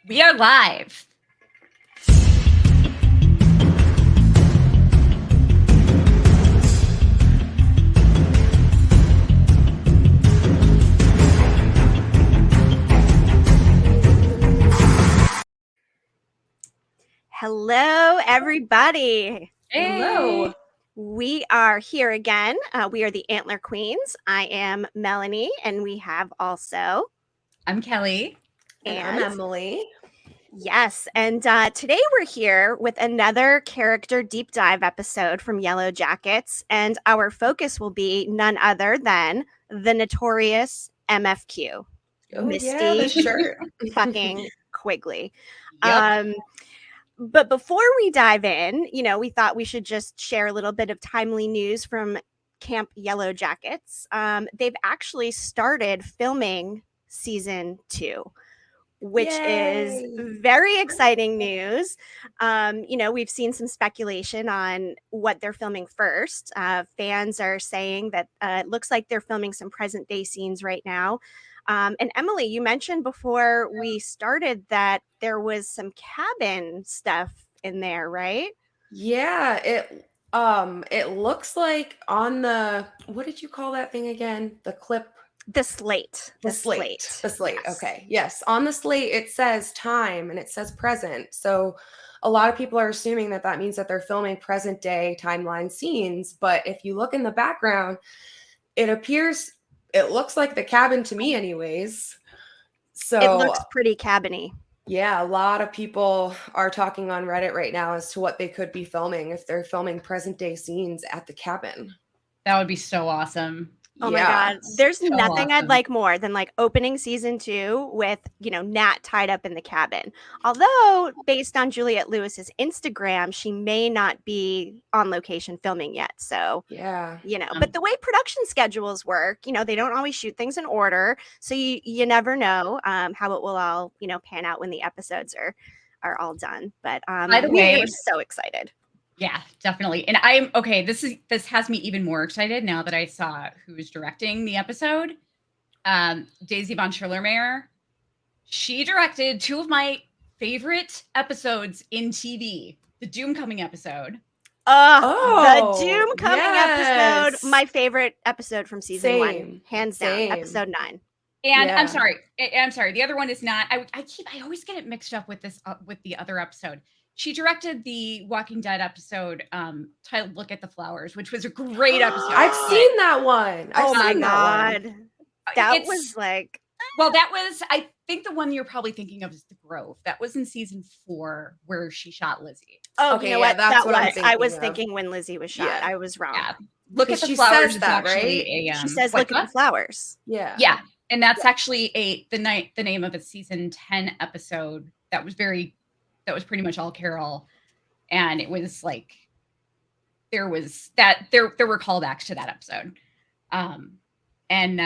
We are live. Hello, everybody. Hey. Hello. We are here again. We are the Antler Queens. I am Melanie, and we have also. I'm Kelly. And I'm Emily. Yes, and today we're here with another character deep dive episode from Yellowjackets, and our focus will be none other than the Notorious MFQ. Oh, Misty yeah, the shirt. fucking Quigley. Yep. But before we dive in, we thought we should just share a little bit of timely news from Camp Yellowjackets. They've actually started filming season 2, which is very exciting news. We've seen some speculation on what they're filming first. Fans are saying that it looks like they're filming some present day scenes right now. And Emily, you mentioned before we started that there was some cabin stuff in there, right? Yeah, it looks like on the, what did you call that thing again? The clip? The slate. The slate. Yes. Okay. Yes. On the slate, it says time and it says present. So a lot of people are assuming that that means that they're filming present day timeline scenes. But if you look in the background, it looks like the cabin to me anyways. So it looks pretty cabiny. Yeah, a lot of people are talking on Reddit right now as to what they could be filming if they're filming present day scenes at the cabin. That would be so awesome. Oh my God. There's nothing I'd like more than like opening season 2 with, Nat tied up in the cabin. Although, based on Juliette Lewis's Instagram, she may not be on location filming yet. So, yeah, but the way production schedules work, they don't always shoot things in order. So you never know how it will all, pan out when the episodes are all done. But by the way, we're so excited. Yeah, definitely. And I'm okay. This has me even more excited now that I saw who's directing the episode. Daisy von Schillermeyer. She directed 2 of my favorite episodes in TV. The Doom Coming episode. The Doom Coming episode. My favorite episode from season 1. Hands down. Episode 9. And I'm sorry. The other one is not. I always get it mixed up with this with the other episode. She directed the Walking Dead episode titled "Look at the Flowers," which was a great episode. I've seen that one. Oh my God, that was like. Well, that was. I think the one you're probably thinking of is The Grove. That was in season 4 where she shot Lizzie. Oh, okay, you know what? That's what I was thinking when Lizzie was shot. Yeah. I was wrong. Yeah. Look at the Flowers. Says that, right? She says, "Look at the flowers." Yeah. Yeah, and that's actually the name of a season 10 episode that was pretty much all Carol, and it was like there were callbacks to that episode, and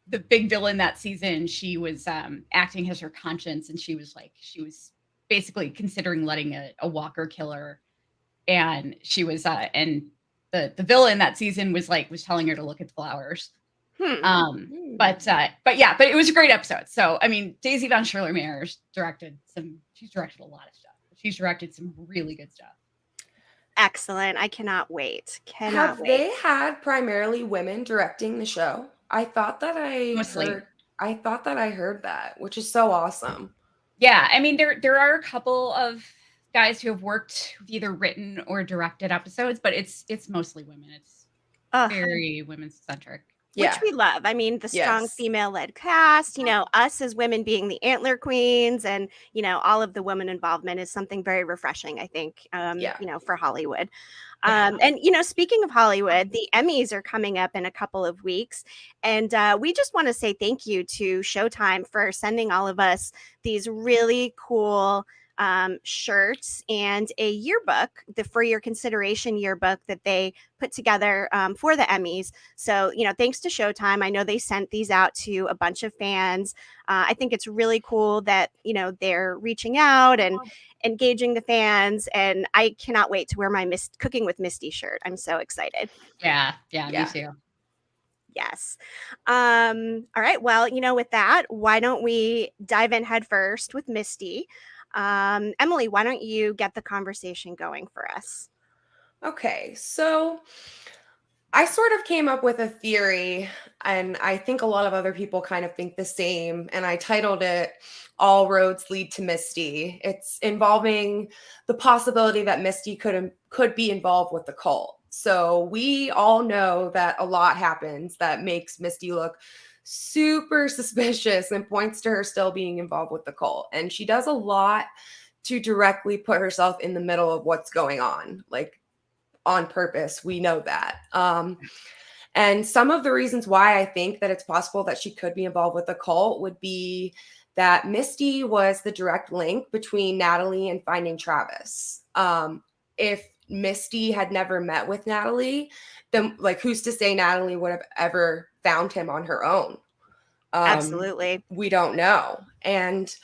the big villain that season, she was acting as her conscience, and she was basically considering letting a walker kill her, and she was and the villain that season was telling her to look at the flowers. But it was a great episode. So, I mean, Daisy von Schillermeyer she's directed a lot of stuff. She's directed some really good stuff. Excellent. I cannot wait. Have they had primarily women directing the show? I thought that I heard that, which is so awesome. Yeah, I mean, there are a couple of guys who have worked with either written or directed episodes, but it's mostly women. It's very women-centric. Which we love. I mean, the strong female-led cast, us as women being the Antler Queens, and, all of the women involvement is something very refreshing, I think, for Hollywood. And, speaking of Hollywood, the Emmys are coming up in a couple of weeks. And we just want to say thank you to Showtime for sending all of us these really cool shirts and a yearbook, the For Your Consideration yearbook that they put together for the Emmys. So, thanks to Showtime. I know they sent these out to a bunch of fans. I think it's really cool that, they're reaching out and engaging the fans. And I cannot wait to wear my Cooking with Misty shirt. I'm so excited. Yeah, me too. Yes. All right. Well, with that, why don't we dive in head first with Misty? Emily, why don't you get the conversation going for us? Okay, so I sort of came up with a theory, and I think a lot of other people kind of think the same, and I titled it All Roads Lead to Misty. It's involving the possibility that Misty could be involved with the cult. So we all know that a lot happens that makes Misty look super suspicious and points to her still being involved with the cult. And she does a lot to directly put herself in the middle of what's going on. Like, on purpose. We know that. And some of the reasons why I think that it's possible that she could be involved with the cult would be that Misty was the direct link between Natalie and finding Travis. If Misty had never met with Natalie, then like who's to say Natalie would have ever found him on her own? Absolutely. We don't know. And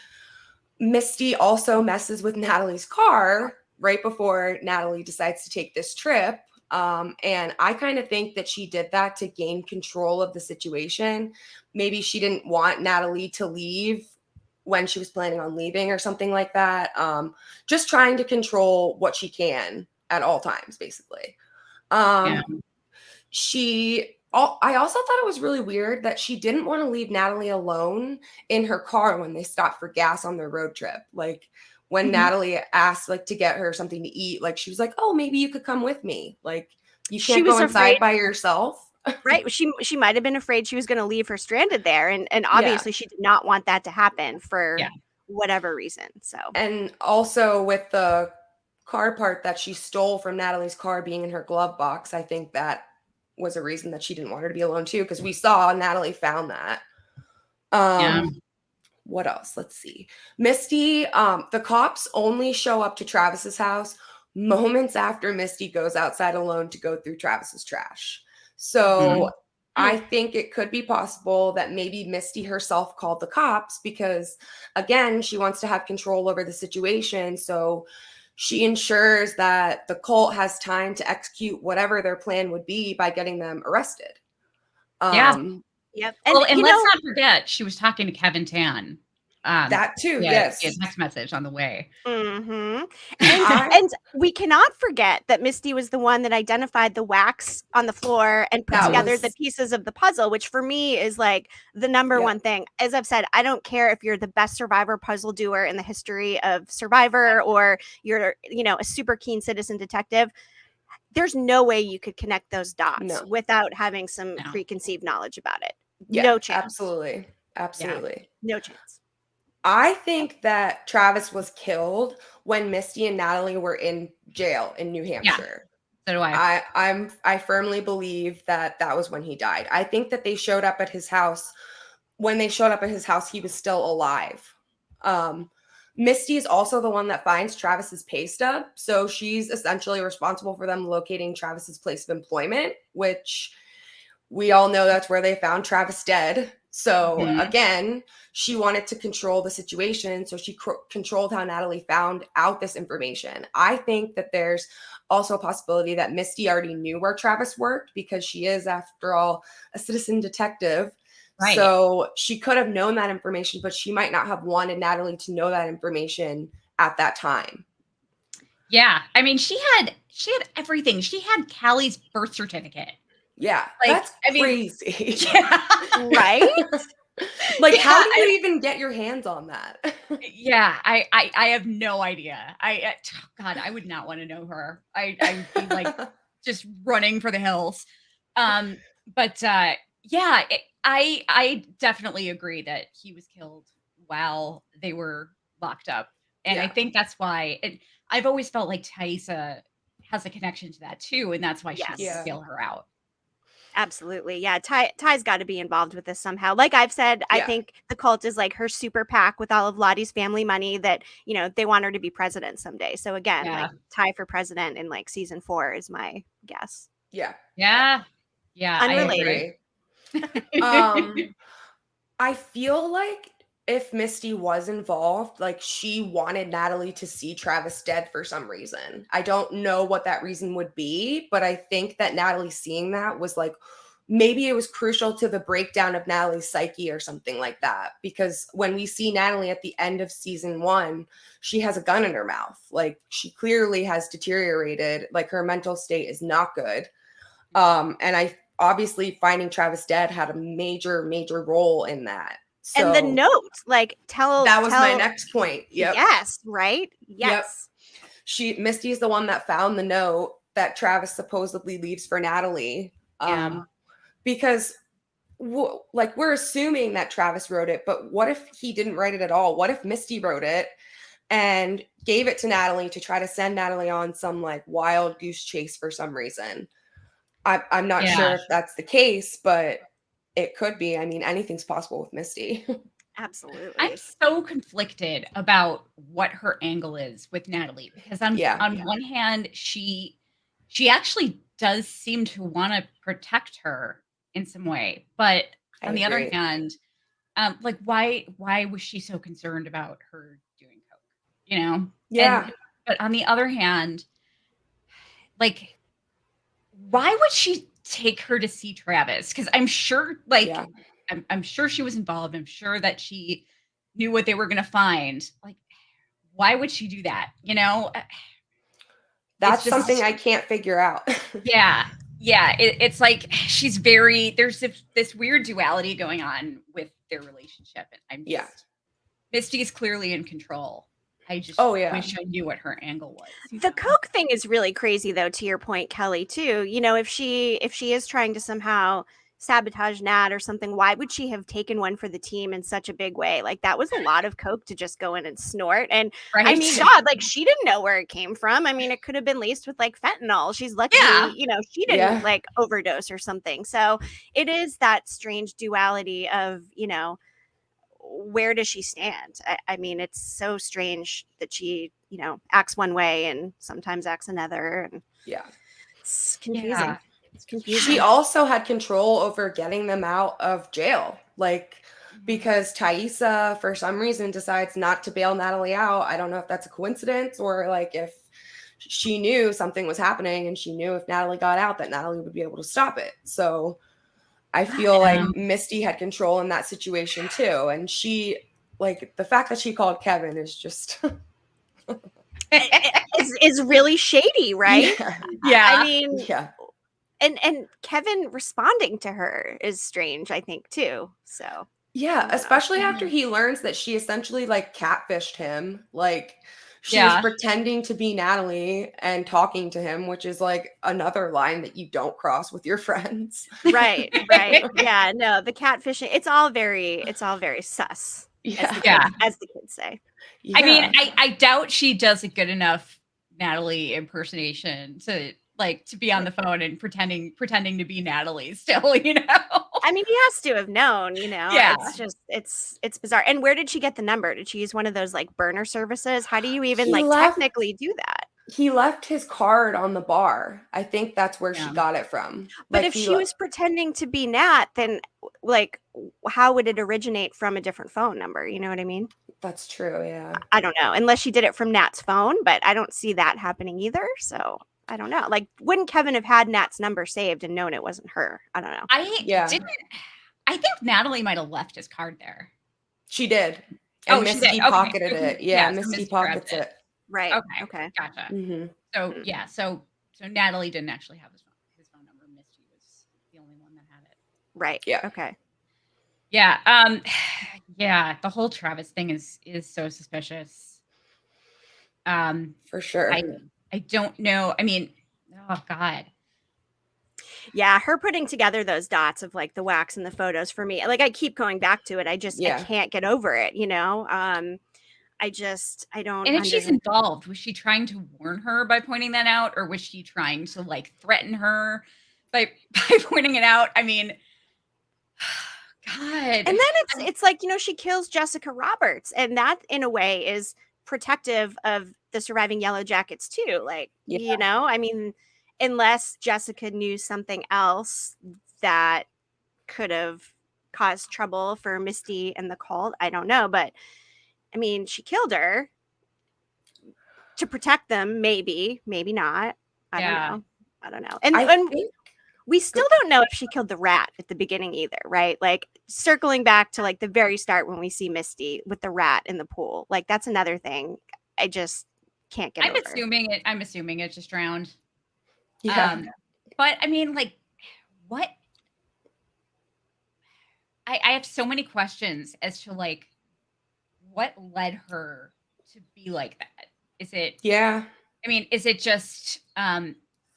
Misty also messes with Natalie's car right before Natalie decides to take this trip. And I kind of think that she did that to gain control of the situation. Maybe she didn't want Natalie to leave when she was planning on leaving or something like that. Just trying to control what she can at all times, basically. I also thought it was really weird that she didn't want to leave Natalie alone in her car when they stopped for gas on their road trip. Like, when Natalie asked like to get her something to eat, like she was like, "Oh, maybe you could come with me. Like, you can't go inside by yourself." Right. She might have been afraid she was going to leave her stranded there, and obviously she did not want that to happen for whatever reason. So, and also with the car part that she stole from Natalie's car being in her glove box, I think that was a reason that she didn't want her to be alone too, because we saw Natalie found that. What else? Let's see. Misty, the cops only show up to Travis's house moments after Misty goes outside alone to go through Travis's trash. So I think it could be possible that maybe Misty herself called the cops because, again, she wants to have control over the situation. So she ensures that the cult has time to execute whatever their plan would be by getting them arrested. Yep. And let's not forget, she was talking to Kevin Tan. That too, yes. A text message on the way. And we cannot forget that Misty was the one that identified the wax on the floor and put together the pieces of the puzzle, which for me is like the number one thing. As I've said, I don't care if you're the best Survivor puzzle doer in the history of Survivor or you're, a super keen citizen detective. There's no way you could connect those dots without having some preconceived knowledge about it. No chance. Absolutely. Yeah. No chance. I think that Travis was killed when Misty and Natalie were in jail in New Hampshire. So do I. I firmly believe that was when he died. I think that they showed up at his house. When they showed up at his house, he was still alive. Misty is also the one that finds Travis's pay stub. So she's essentially responsible for them locating Travis's place of employment, which we all know that's where they found Travis dead. So again, she wanted to control the situation. So she controlled how Natalie found out this information. I think that there's also a possibility that Misty already knew where Travis worked because she is, after all, a citizen detective. Right. So she could have known that information, but she might not have wanted Natalie to know that information at that time. Yeah. I mean, she had everything. She had Callie's birth certificate. Yeah. That's crazy. Yeah. Right? Like, how do you even get your hands on that? Yeah. I have no idea. God, I would not want to know her. I'd be like just running for the hills. Yeah, I definitely agree that he was killed while they were locked up. And I think that's why I've always felt like Taissa has a connection to that too. And that's why she can bail her out. Absolutely. Yeah. Ty's got to be involved with this somehow. Like I've said, I think the cult is like her super PAC with all of Lottie's family money that, they want her to be president someday. So again, like Ty for president in like season 4 is my guess. Yeah. Yeah. Yeah. Unrelated. I feel like if Misty was involved, like she wanted Natalie to see Travis dead for some reason. I don't know what that reason would be, but I think that Natalie seeing that was like maybe it was crucial to the breakdown of Natalie's psyche or something like that. Because when we see Natalie at the end of season 1, she has a gun in her mouth. Like, she clearly has deteriorated. Like, her mental state is not good. And obviously finding Travis dead had a major, major role in that. So, and the note, like, that was my next point. Yep. Yes, right? Yes. Yep. Misty is the one that found the note that Travis supposedly leaves for Natalie. Because we're assuming that Travis wrote it, but what if he didn't write it at all? What if Misty wrote it and gave it to Natalie to try to send Natalie on some like wild goose chase for some reason? I'm not sure if that's the case, but it could be. I mean, anything's possible with Misty. Absolutely. I'm so conflicted about what her angle is with Natalie, because on one hand, she actually does seem to want to protect her in some way, but on the other hand, like, why was she so concerned about her doing coke? You know? Yeah. But on the other hand, like, why would she take her to see Travis? Because I'm sure, like, I'm sure she was involved. I'm sure that she knew what they were going to find. Like, why would she do that? You know? That's something I can't figure out. Yeah. It's like there's this weird duality going on with their relationship. And Misty's clearly in control. I just wish I knew what her angle was. The coke thing is really crazy, though, to your point, Kelly, too. You know, if she is trying to somehow sabotage Nat or something, why would she have taken one for the team in such a big way? Like, that was a lot of coke to just go in and snort. And I mean, God, like, she didn't know where it came from. I mean, it could have been laced with like fentanyl. She's lucky, you know, she didn't like overdose or something. So it is that strange duality of, you know, where does she stand? I mean, it's so strange that she, you know, acts one way and sometimes acts another. And it's confusing. It's confusing. She also had control over getting them out of jail. Like, because Taissa, for some reason, decides not to bail Natalie out. I don't know if that's a coincidence or like if she knew something was happening and she knew if Natalie got out that Natalie would be able to stop it. So I feel like Misty had control in that situation too. And she, like, the fact that she called Kevin is just is really shady, right? Yeah. I mean, and Kevin responding to her is strange, I think, too. So especially after he learns that she essentially like catfished him. Like, she was pretending to be Natalie and talking to him, which is like another line that you don't cross with your friends. Right. Yeah, no, the catfishing, it's all very sus. As the kids say. Yeah. I mean, I doubt she does a good enough Natalie impersonation to be on the phone and pretending to be Natalie still, you know? I mean, he has to have known, you know. It's just it's bizarre. And where did she get the number? Did she use one of those like burner services? How do you even technically do that? He left his card on the bar. I think that's where she got it from. But if she was pretending to be Nat, then like, how would it originate from a different phone number? You know what I mean? That's true. Yeah. I don't know. Unless she did it from Nat's phone, but I don't see that happening either. So I don't know. Like, wouldn't Kevin have had Nat's number saved and known it wasn't her? I don't know. I think Natalie might have left his card there. She did. And Misty pocketed it. Yeah, Misty pockets it. Right. Okay. Gotcha. Mm-hmm. So Natalie didn't actually have his phone number. Misty was the only one that had it. Right. Yeah. Okay. Yeah. The whole Travis thing is so suspicious. For sure. I don't know. I mean, oh God. Yeah, her putting together those dots of like the wax and the photos for me, like I keep going back to it. I can't get over it, you know? I don't. And if she's involved, was she trying to warn her by pointing that out? Or was she trying to like threaten her by pointing it out? I mean, God. And then it's like, you know, she kills Jessica Roberts, and that in a way is protective of the surviving Yellowjackets too. Like, you know, I mean, unless Jessica knew something else that could have caused trouble for Misty and the cult, I don't know. But I mean, she killed her to protect them. Maybe not. I don't know. And We still don't know if she killed the rat at the beginning either, right? Like circling back to like the very start when we see Misty with the rat in the pool. Like that's another thing I just can't get over. I'm assuming it just drowned. Yeah. But I mean, like, what? I have so many questions as to like what led her to be like that. Is it? Yeah. I mean, is it just?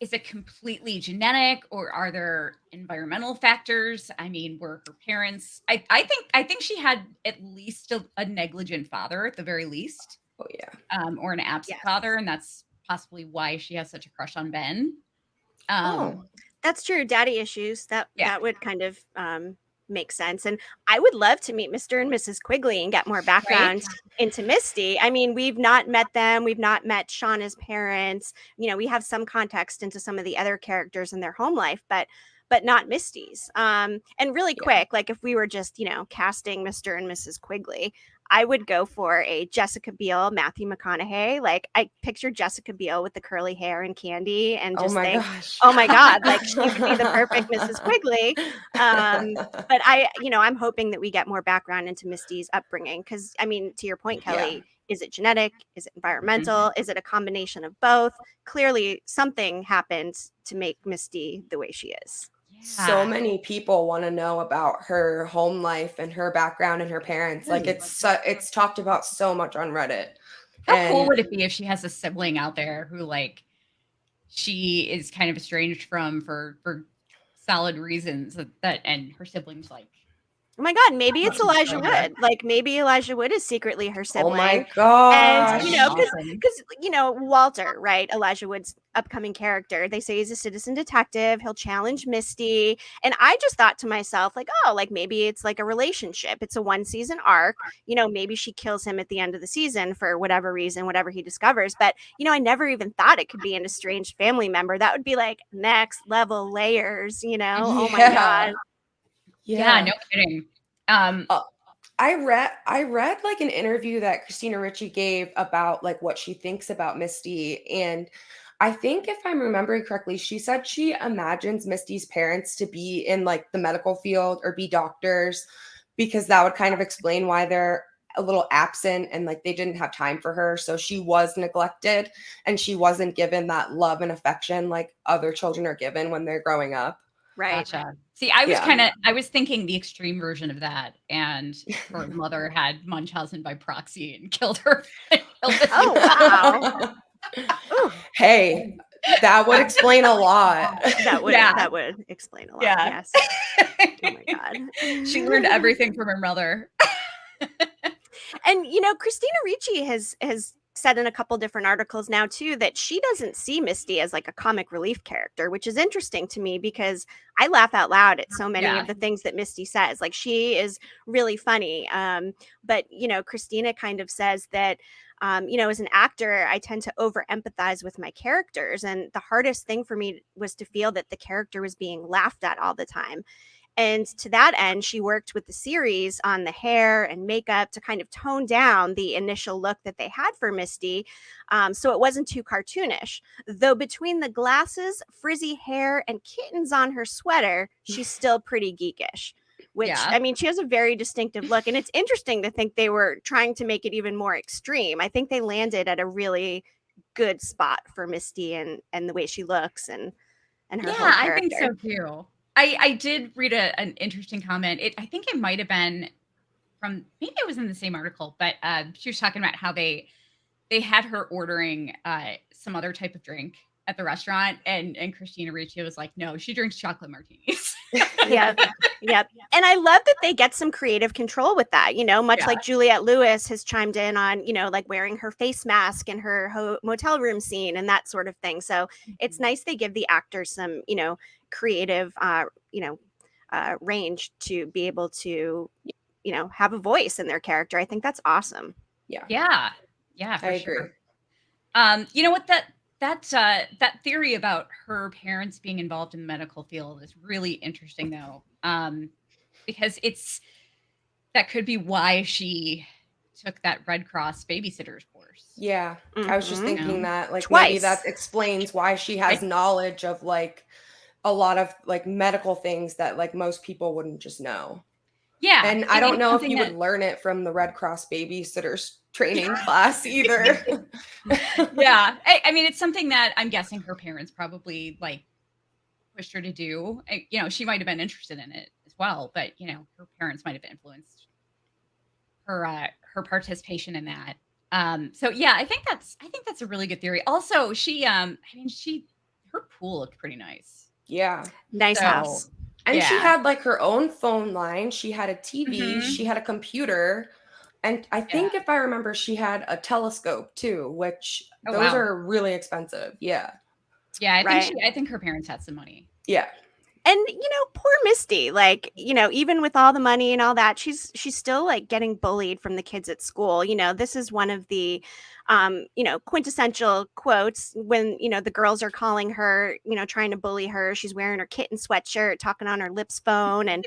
Is it completely genetic, or are there environmental factors? I mean, were her parents? I think she had at least a negligent father at the very least. Oh yeah. Or an absent father, and that's possibly why she has such a crush on Ben. That's true. Daddy issues. That would kind of make sense. And I would love to meet Mr. and Mrs. Quigley and get more background into Misty. I mean, we've not met them. We've not met Shauna's parents. You know, we have some context into some of the other characters in their home life, but not Misty's. And really quick, like if we were just, you know, casting Mr. and Mrs. Quigley, I would go for a Jessica Biel, Matthew McConaughey. Like I picture Jessica Biel with the curly hair and candy and just oh my God, like she would be the perfect Mrs. Quigley. But I'm hoping that we get more background into Misty's upbringing. Cause I mean, to your point, Kelly, is it genetic? Is it environmental? Is it a combination of both? Clearly something happened to make Misty the way she is. So many people want to know about her home life and her background and her parents. Like it's talked about so much on Reddit. How cool would it be if she has a sibling out there who like she is kind of estranged from for solid reasons that and her siblings like. Oh my God, maybe it's Elijah Wood. Like maybe Elijah Wood is secretly her sibling. Oh my God. And, you know, because, you know, Walter, right? Elijah Wood's upcoming character. They say he's a citizen detective. He'll challenge Misty. And I just thought to myself, like, oh, like maybe it's like a relationship. It's a 1-season arc. You know, maybe she kills him at the end of the season for whatever reason, whatever he discovers. But, you know, I never even thought it could be an estranged family member. That would be like next level layers, you know? Oh my God. Yeah, no kidding. I read like an interview that Christina Ricci gave about like what she thinks about Misty, and I think if I'm remembering correctly, she said she imagines Misty's parents to be in like the medical field or be doctors, because that would kind of explain why they're a little absent and like they didn't have time for her. So she was neglected and she wasn't given that love and affection like other children are given when they're growing up. Right. Gotcha. See, I was thinking the extreme version of that, and her mother had Munchausen by proxy and killed her. Oh wow! Hey, that would explain a lot. That would explain a lot. Yeah. Yes. Oh my God. She learned everything from her mother. And you know, Christina Ricci has said in a couple different articles now too that she doesn't see Misty as like a comic relief character, which is interesting to me because I laugh out loud at so many of the things that Misty says. Like she is really funny. But you know, Christina kind of says that you know, as an actor, I tend to over empathize with my characters. And the hardest thing for me was to feel that the character was being laughed at all the time. And to that end, she worked with the series on the hair and makeup to kind of tone down the initial look that they had for Misty. So it wasn't too cartoonish. Though between the glasses, frizzy hair, and kittens on her sweater, she's still pretty geekish. Which, I mean, she has a very distinctive look. And it's interesting to think they were trying to make it even more extreme. I think they landed at a really good spot for Misty and the way she looks and her whole character. I think so too. I did read an interesting comment. I think it might have been from, maybe it was in the same article, but she was talking about how they had her ordering some other type of drink at the restaurant, and Christina Ricci was like, no, she drinks chocolate martinis. Yep. And I love that they get some creative control with that, you know, much like Juliette Lewis has chimed in on, you know, like wearing her face mask in her motel room scene and that sort of thing. So it's nice they give the actors some, you know, creative, range to be able to, you know, have a voice in their character. I think that's awesome. Yeah, for I sure. agree. You know what, that theory about her parents being involved in the medical field is really interesting though. Because that could be why she took that Red Cross babysitter's course. Yeah. I was just thinking that like Twice. maybe that explains why she has knowledge of like a lot of like medical things that like most people wouldn't just know. Yeah. And I don't know if you would learn it from the Red Cross babysitters training class either. Yeah. I mean, it's something that I'm guessing her parents probably like pushed her to do. You know, she might have been interested in it as well, but you know, her parents might have influenced her participation in that. So yeah, I think that's a really good theory. Also, her pool looked pretty nice. Yeah. Nice house. And she had like her own phone line. She had a TV. She had a computer. And I think if I remember, she had a telescope too, which those are really expensive. Yeah. Yeah, I think her parents had some money. Yeah. And, you know, poor Misty, like, you know, even with all the money and all that, she's still like getting bullied from the kids at school. You know, this is one of the, you know, quintessential quotes when, you know, the girls are calling her, you know, trying to bully her. She's wearing her kitten sweatshirt, talking on her lips phone. And,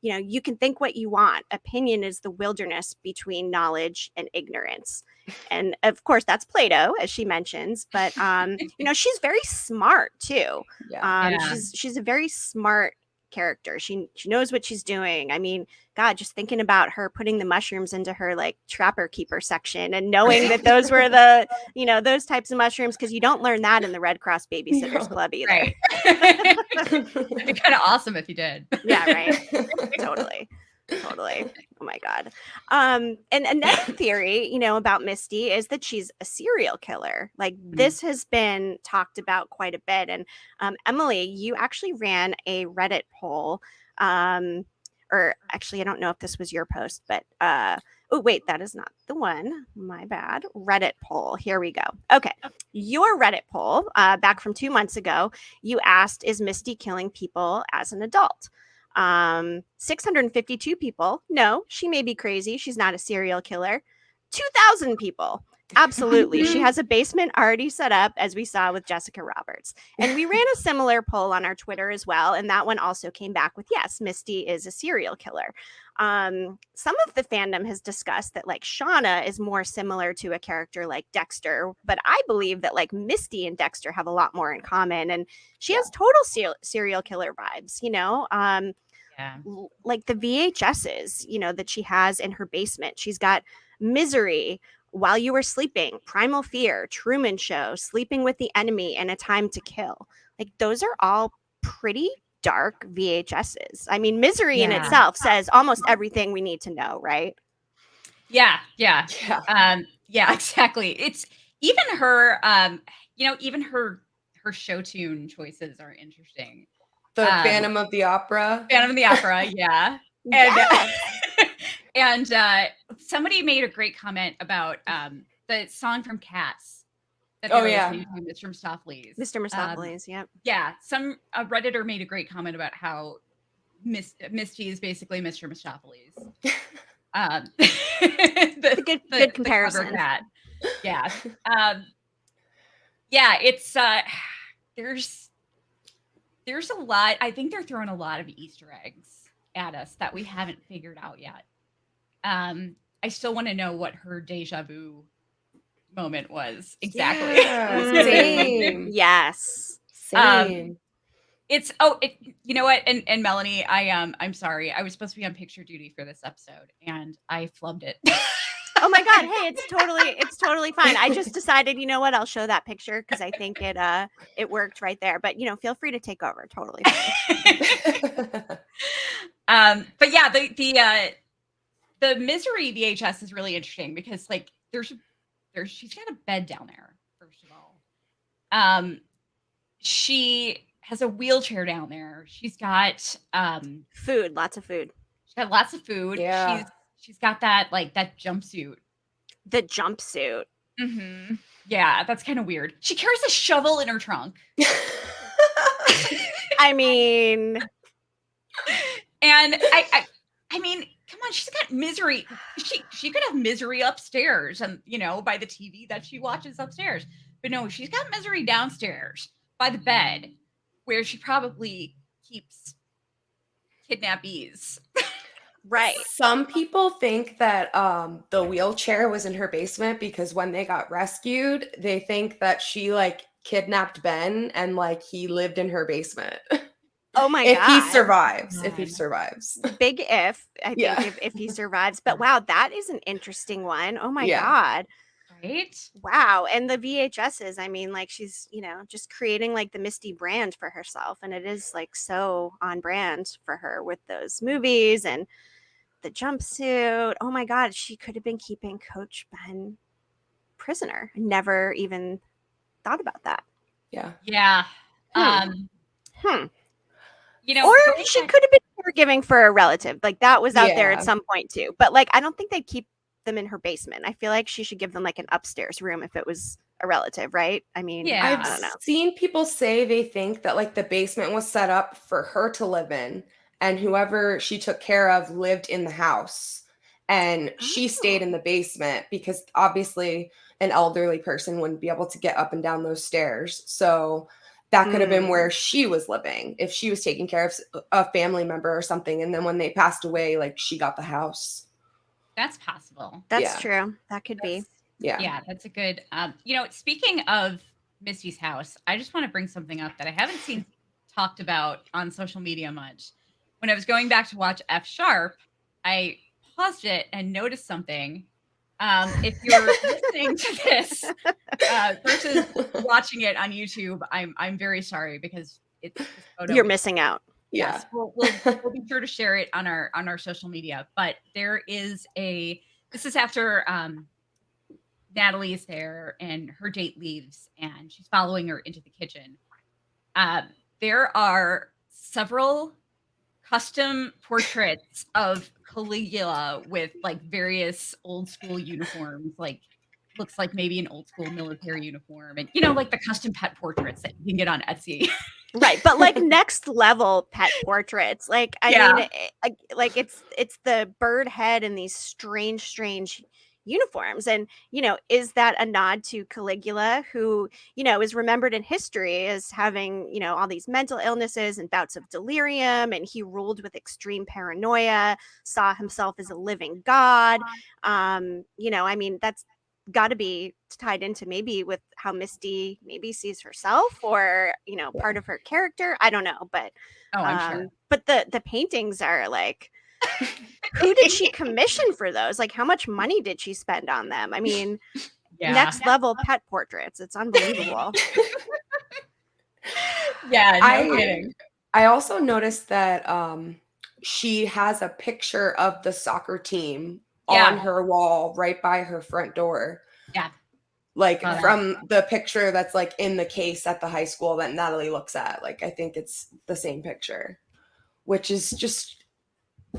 you know, you can think what you want. Opinion is the wilderness between knowledge and ignorance. And of course, that's Plato, as she mentions. But you know, she's very smart too. She's a very smart character. She knows what she's doing. I mean, God, just thinking about her putting the mushrooms into her like trapper keeper section and knowing that those were the, you know, those types of mushrooms, because you don't learn that in the Red Cross Babysitters Club either. Right. It'd be kind of awesome if you did. Yeah, right. Totally. Oh my God. And another theory, you know, about Misty is that she's a serial killer. Like this has been talked about quite a bit. And Emily, you actually ran a Reddit poll. Or actually, I don't know if this was your post, but oh wait, that is not the one. My bad. Reddit poll. Here we go. Okay. Your Reddit poll back from 2 months ago, you asked, is Misty killing people as an adult? 652 people. No, she may be crazy. She's not a serial killer. 2,000 people. Absolutely. She has a basement already set up, as we saw with Jessica Roberts. And we ran a similar poll on our Twitter as well. And that one also came back with, yes, Misty is a serial killer. Some of the fandom has discussed that like Shauna is more similar to a character like Dexter, but I believe that like Misty and Dexter have a lot more in common, and she has total serial killer vibes, you know, like the VHSs, you know, that she has in her basement. She's got Misery, While You Were Sleeping, Primal Fear, Truman Show, Sleeping with the Enemy, and A Time to Kill. Like those are all pretty dark VHSs. I mean, Misery in itself says almost everything we need to know, right? Yeah, exactly. It's even her, you know, even her show tune choices are interesting. The Phantom of the Opera. Yeah. And and somebody made a great comment about the song from Cats. Mr. Mistopheles. Mr. Mistopheles, Yeah, some Redditor made a great comment about how Misty is basically Mr. Mistopheles. Good comparison. Yeah. It's there's a lot. I think they're throwing a lot of Easter eggs at us that we haven't figured out yet. I still want to know what her deja vu moment was exactly. Same. Yes. Same. You know what? And Melanie, I'm sorry. I was supposed to be on picture duty for this episode and I flubbed it. Oh my God. Hey, it's totally fine. I just decided, you know what? I'll show that picture because I think it worked right there. But you know, feel free to take over. Totally fine. But yeah, the Misery VHS is really interesting because like she's got a bed down there, first of all. She has a wheelchair down there. She's got food, lots of food. She's got lots of food. Yeah. She's got that jumpsuit. The jumpsuit. Mm-hmm. Yeah, that's kind of weird. She carries a shovel in her trunk. I mean, and I mean, come on, she's got Misery. She could have Misery upstairs, and you know, by the TV that she watches upstairs. But no, she's got Misery downstairs by the bed, where she probably keeps kidnappees. Right. Some people think that the wheelchair was in her basement because when they got rescued, they think that she like kidnapped Ben and like he lived in her basement. Oh my If God. If he survives. Big if, I think, if he survives. But wow, that is an interesting one. Oh my God. Right? Wow. And the VHSs, I mean, like she's, just creating like the Misty brand for herself. And it is like so on brand for her with those movies and the jumpsuit. Oh my God. She could have been keeping Coach Ben prisoner. I never even thought about that. Yeah. Yeah. Or she back... could have been caregiving for a relative. Like that was out there at some point too. But like, I don't think they'd keep them in her basement. I feel like she should give them like an upstairs room if it was a relative, right? I mean, I don't know. I've seen people say they think that like the basement was set up for her to live in, and whoever she took care of lived in the house, and she stayed in the basement because obviously an elderly person wouldn't be able to get up and down those stairs. So that could have been where she was living if she was taking care of a family member or something. And then when they passed away, like she got the house. That's possible. That's true. That could be. Yeah, that's a good. Speaking of Misty's house, I just want to bring something up that I haven't seen talked about on social media much. When I was going back to watch F Sharp, I paused it and noticed something. If you're listening to this versus watching it on YouTube, I'm very sorry because it's you're missing out. Yes, we'll be sure to share it on our social media. But there is this is after Natalie is there and her date leaves and she's following her into the kitchen. There are several custom portraits of Caligula with like various old school uniforms, like looks like maybe an old school military uniform, and like the custom pet portraits that you can get on Etsy. Right, but like next level pet portraits. Like I mean, like it's the bird head and these strange uniforms. And is that a nod to Caligula, who is remembered in history as having all these mental illnesses and bouts of delirium, and he ruled with extreme paranoia, saw himself as a living god. I mean, that's got to be tied into maybe with how Misty maybe sees herself, or part of her character. I don't know, but I'm sure. But the paintings are like, who did she commission for those? Like, how much money did she spend on them? I mean, next level pet portraits. It's unbelievable. Yeah, no kidding. I also noticed that she has a picture of the soccer team on her wall right by her front door. Yeah. Like from the picture that's like in the case at the high school that Natalie looks at. Like, I think it's the same picture, which is just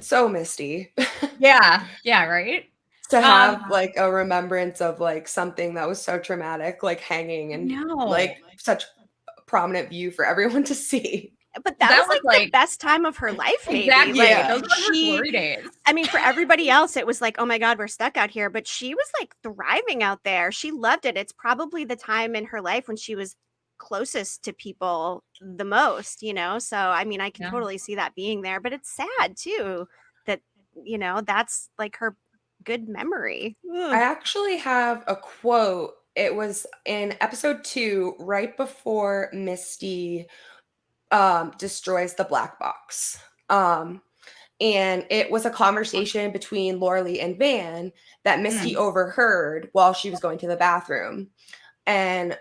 so Misty. Yeah, right? To have like a remembrance of like something that was so traumatic, like hanging and like such a prominent view for everyone to see. But that was like the best time of her life, maybe. Exactly. Like, those were her glory days. I mean, for everybody else, it was like, oh my God, we're stuck out here. But she was like thriving out there. She loved it. It's probably the time in her life when she was closest to people the most, So, I mean, I can totally see that being there. But it's sad, too, that, that's like her good memory. I actually have a quote. It was in episode 2, right before Misty destroys the black box. And it was a conversation between Laura and Van that Misty overheard while she was going to the bathroom. And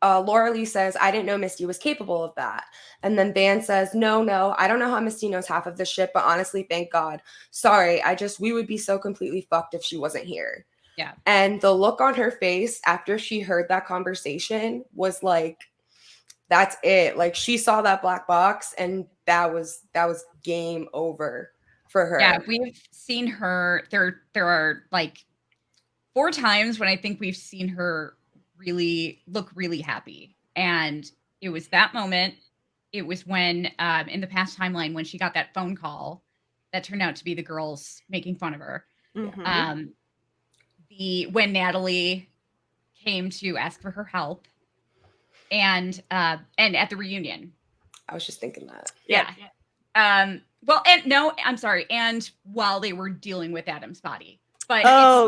Laura Lee says, I didn't know Misty was capable of that. And then Van says, no, I don't know how Misty knows half of this shit, but honestly, thank God. Sorry, we would be so completely fucked if she wasn't here. Yeah. And the look on her face after she heard that conversation was like, that's it. Like, she saw that black box and that was game over for her. Yeah, we've seen her. There are like 4 times when I think we've seen her really look really happy. And it was that moment. It was when in the past timeline when she got that phone call that turned out to be the girls making fun of her. Mm-hmm. When Natalie came to ask for her help. And at the reunion. I was just thinking that. Yeah. Well, and no, I'm sorry. And while they were dealing with Adam's body. But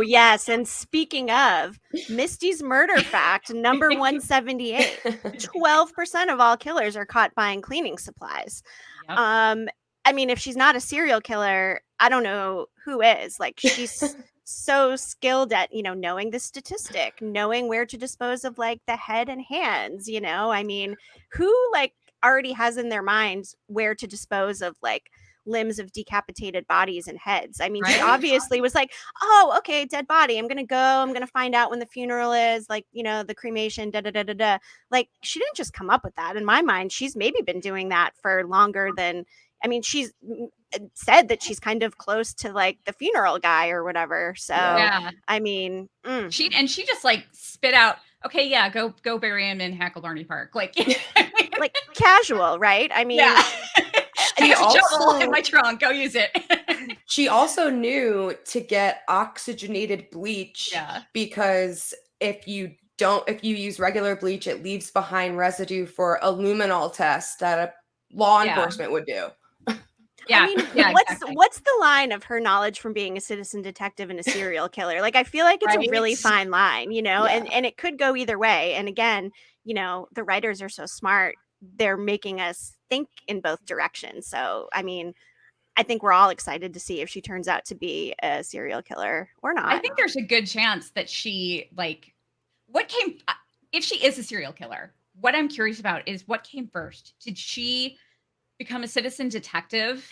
yes. And speaking of Misty's murder fact, number 178, 12% of all killers are caught buying cleaning supplies. Yep. I mean, if she's not a serial killer, I don't know who is. Like, she's so skilled at, knowing the statistic, knowing where to dispose of like the head and hands, I mean, who like already has in their minds where to dispose of like limbs of decapitated bodies and heads? I mean, right? She obviously was like, oh, okay, dead body. I'm going to find out when the funeral is, like, the cremation, da-da-da-da-da. Like, she didn't just come up with that. In my mind, she's maybe been doing that for longer than, I mean, she's said that she's kind of close to like the funeral guy or whatever. So, yeah. I mean, she just like spit out, okay, yeah, go bury him in Hacklebarney Park. Like, like casual, right? I mean, yeah. She also in my trunk, go use it. She also knew to get oxygenated bleach because if you use regular bleach, it leaves behind residue for a luminol test that a law enforcement would do. Yeah. I mean, what's the line of her knowledge from being a citizen detective and a serial killer? Like, I feel like it's a really fine line, and it could go either way. And again, the writers are so smart. They're making us think in both directions. So, I mean, I think we're all excited to see if she turns out to be a serial killer or not. I think there's a good chance that she, like, if she is a serial killer, what I'm curious about is what came first. Did she become a citizen detective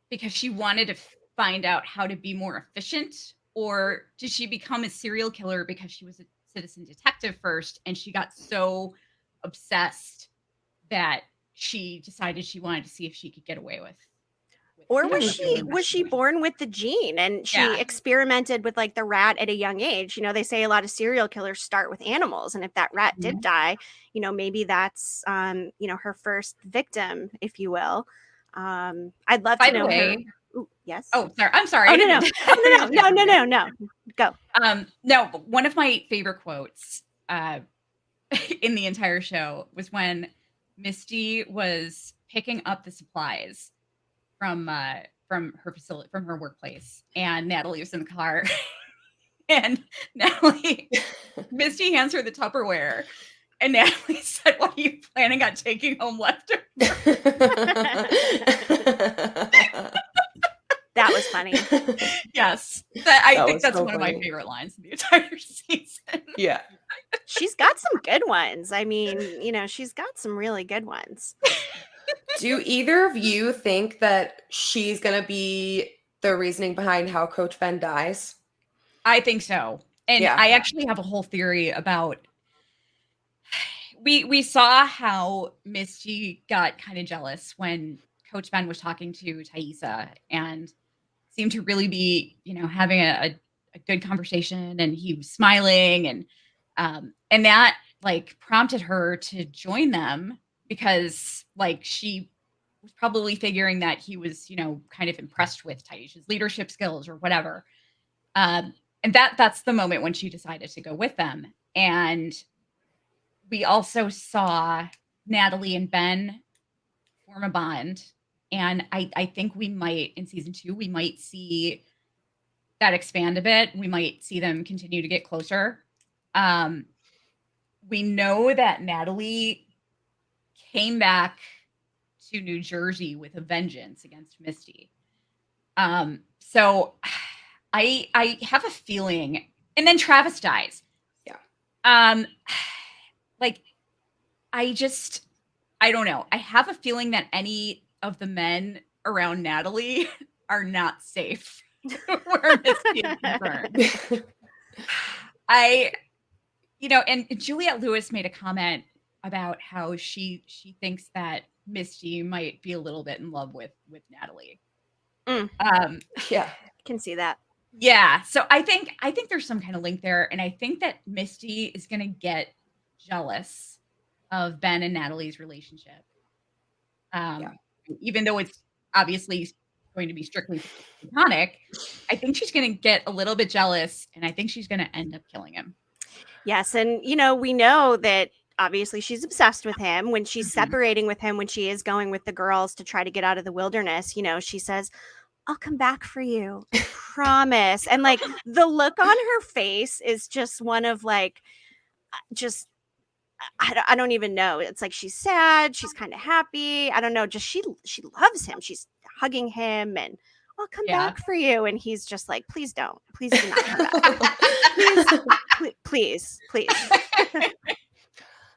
because she wanted to find out how to be more efficient, or did she become a serial killer because she was a citizen detective first and she got so obsessed that she decided she wanted to see if she could get away with or was she born with the gene and she experimented with like the rat at a young age? They say a lot of serial killers start with animals, and if that rat did die, maybe that's her first victim, if you will. I'd love to know her. Ooh, yes. Oh, sorry. I'm sorry. Oh, no. Go. No, one of my favorite quotes in the entire show was when Misty was picking up the supplies from her facility, from her workplace, and Natalie was in the car, and Misty hands her the Tupperware, and Natalie said, "What are you planning on taking home leftovers?" That was funny. Yes, I think that's one of my favorite lines in the entire season. Yeah. She's got some good ones. I mean, she's got some really good ones. Do either of you think that she's going to be the reasoning behind how Coach Ben dies? I think so. And I actually have a whole theory about, we saw how Misty got kind of jealous when Coach Ben was talking to Taissa and seemed to really be, having a good conversation, and he was smiling, and that like prompted her to join them because like she was probably figuring that he was, kind of impressed with Taisha's leadership skills or whatever. And that's the moment when she decided to go with them. And we also saw Natalie and Ben form a bond. And I think we might, in season 2, we might see that expand a bit. We might see them continue to get closer. We know that Natalie came back to New Jersey with a vengeance against Misty. So I have a feeling, and then Travis dies. Yeah. Like, I don't know. I have a feeling that any of the men around Natalie are not safe where Misty is concerned. And Juliette Lewis made a comment about how she thinks that Misty might be a little bit in love with Natalie. Yeah, can see that. Yeah, so I think there's some kind of link there, and I think that Misty is going to get jealous of Ben and Natalie's relationship. Even though it's obviously going to be strictly platonic, I think she's going to get a little bit jealous, and I think she's going to end up killing him. Yes, and we know that obviously she's obsessed with him. When she's separating with him, when she is going with the girls to try to get out of the wilderness, she says, "I'll come back for you, I promise." And like the look on her face is just one of like, just I don't even know. It's like she's sad, she's kind of happy. I don't know. Just she loves him. She's hugging him and I'll come back for you. And he's just like, please don't. Please do not come back. please.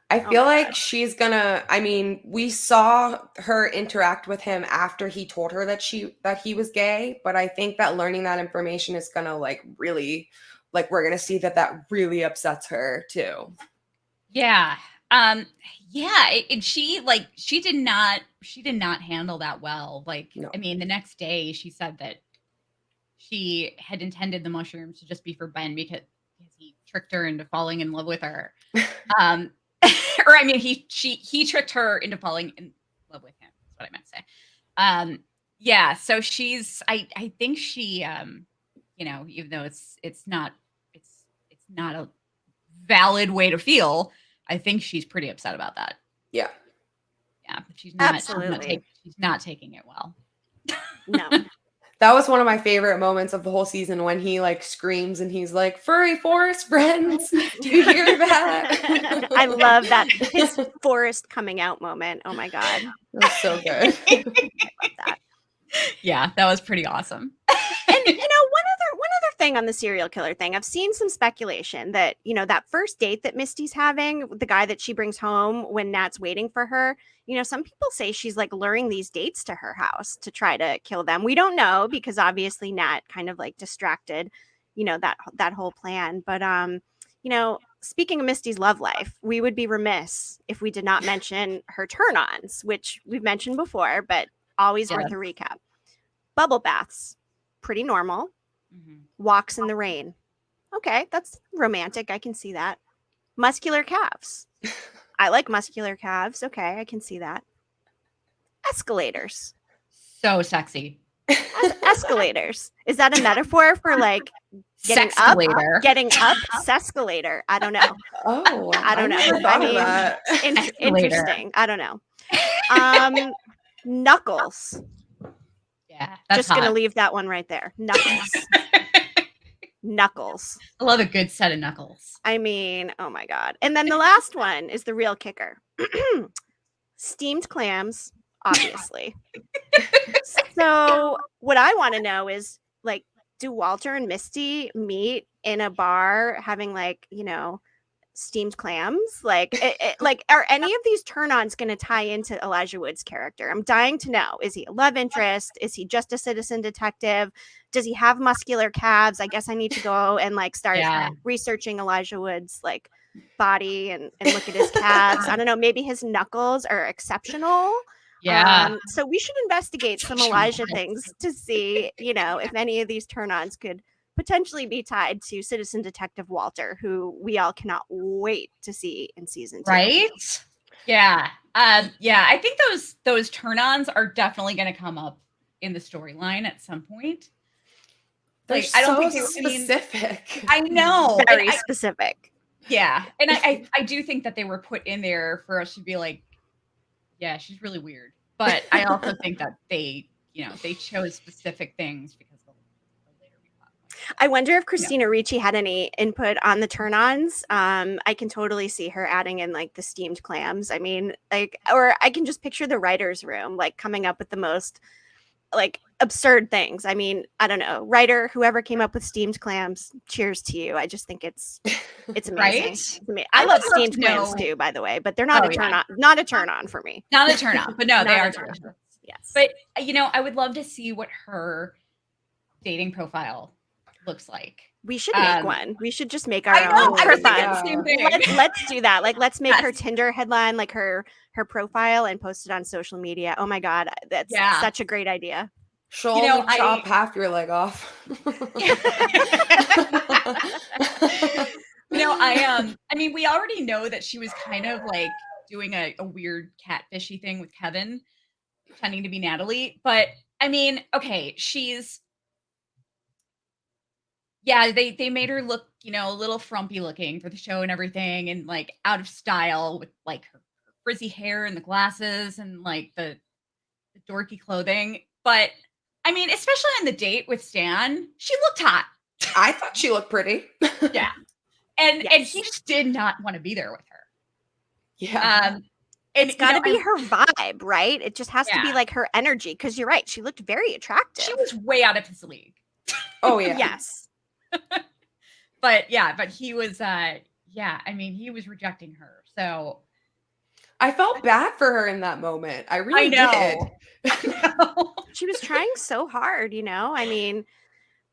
I feel like she's gonna, I mean, we saw her interact with him after he told her that he was gay, but I think that learning that information is gonna like really, like we're gonna see that really upsets her too. Yeah. And she did not handle that well. Like, no. I mean, the next day she said that she had intended the mushrooms to just be for Ben because he tricked her into falling in love with her. Or I mean, he tricked her into falling in love with him. That's what I meant to say. Yeah. So she's, I think she, even though it's not a valid way to feel, I think she's pretty upset about that. Yeah. Yeah. She's not, absolutely. She's not taking it well. No. That was one of my favorite moments of the whole season when he like screams and he's like, "Furry forest friends, do you hear that?" I love that. His forest coming out moment. Oh my God. That was so good. I love that. Yeah, that was pretty awesome. And one other thing on the serial killer thing, I've seen some speculation that, that first date that Misty's having, the guy that she brings home when Nat's waiting for her, some people say she's like luring these dates to her house to try to kill them. We don't know because obviously Nat kind of like distracted, that whole plan. But, speaking of Misty's love life, we would be remiss if we did not mention her turn-ons, which we've mentioned before, but always worth a recap. Bubble baths, pretty normal. Mm-hmm. Walks in the rain. Okay, that's romantic. I can see that. Muscular calves. I like muscular calves. Okay, I can see that. Escalators. So sexy. Escalators. Is that a metaphor for like getting up? Sescalator. I don't know. Oh, I don't know. Interesting. I don't know. Knuckles. Yeah, that's just gonna leave that one right there. Knuckles. Knuckles. I love a good set of knuckles. I mean, oh my God. And then the last one is the real kicker. Steamed clams, obviously. So what I want to know is, like, do Walter and Misty meet in a bar having like, steamed clams? Like, are any of these turn-ons going to tie into Elijah Wood's character? I'm dying to know. Is he a love interest? Is he just a citizen detective? Does he have muscular calves? I guess I need to go and like start researching Elijah Wood's like body and look at his calves. I don't know. Maybe his knuckles are exceptional. Yeah. So we should investigate some Elijah things to see, if any of these turn-ons could potentially be tied to Citizen Detective Walter, who we all cannot wait to see in season 2. Right? Yeah. I think those turn-ons are definitely going to come up in the storyline at some point. Like, I don't think it's specific. I know. Very specific. Yeah. And I do think that they were put in there for us to be like, yeah, she's really weird. But I also think that they chose specific things because I wonder if Christina Ricci had any input on the turn-ons. I can totally see her adding in like the steamed clams. I mean, like, or I can just picture the writer's room, like coming up with the most like absurd things. I mean, I don't know, writer, whoever came up with steamed clams, cheers to you. I just think it's amazing. Right? I love steamed clams too, by the way, but they're not not a turn on for me. Not a turn on, but no, they are turn on. Yes. But I would love to see what her dating profile looks like. We should make one. We should just make our own profile. Let's do that. Like, let's make her Tinder headline, like her profile, and post it on social media. Oh my God, that's such a great idea. She'll chop half your leg off. I mean, we already know that she was kind of like doing a weird catfishy thing with Kevin, pretending to be Natalie. But I mean, okay, they made her look, a little frumpy looking for the show and everything, and like out of style with like her frizzy hair and the glasses and like the dorky clothing. But I mean, especially on the date with Stan, she looked hot. I thought she looked pretty. Yeah. And he just did not want to be there with her. Yeah. And it's got to be her vibe, right? It just has to be like her energy. Because you're right, she looked very attractive. She was way out of his league. Oh yeah. Yes. But he was he was rejecting her. So I felt bad for her in that moment. I really did. I know. She was trying so hard, I mean,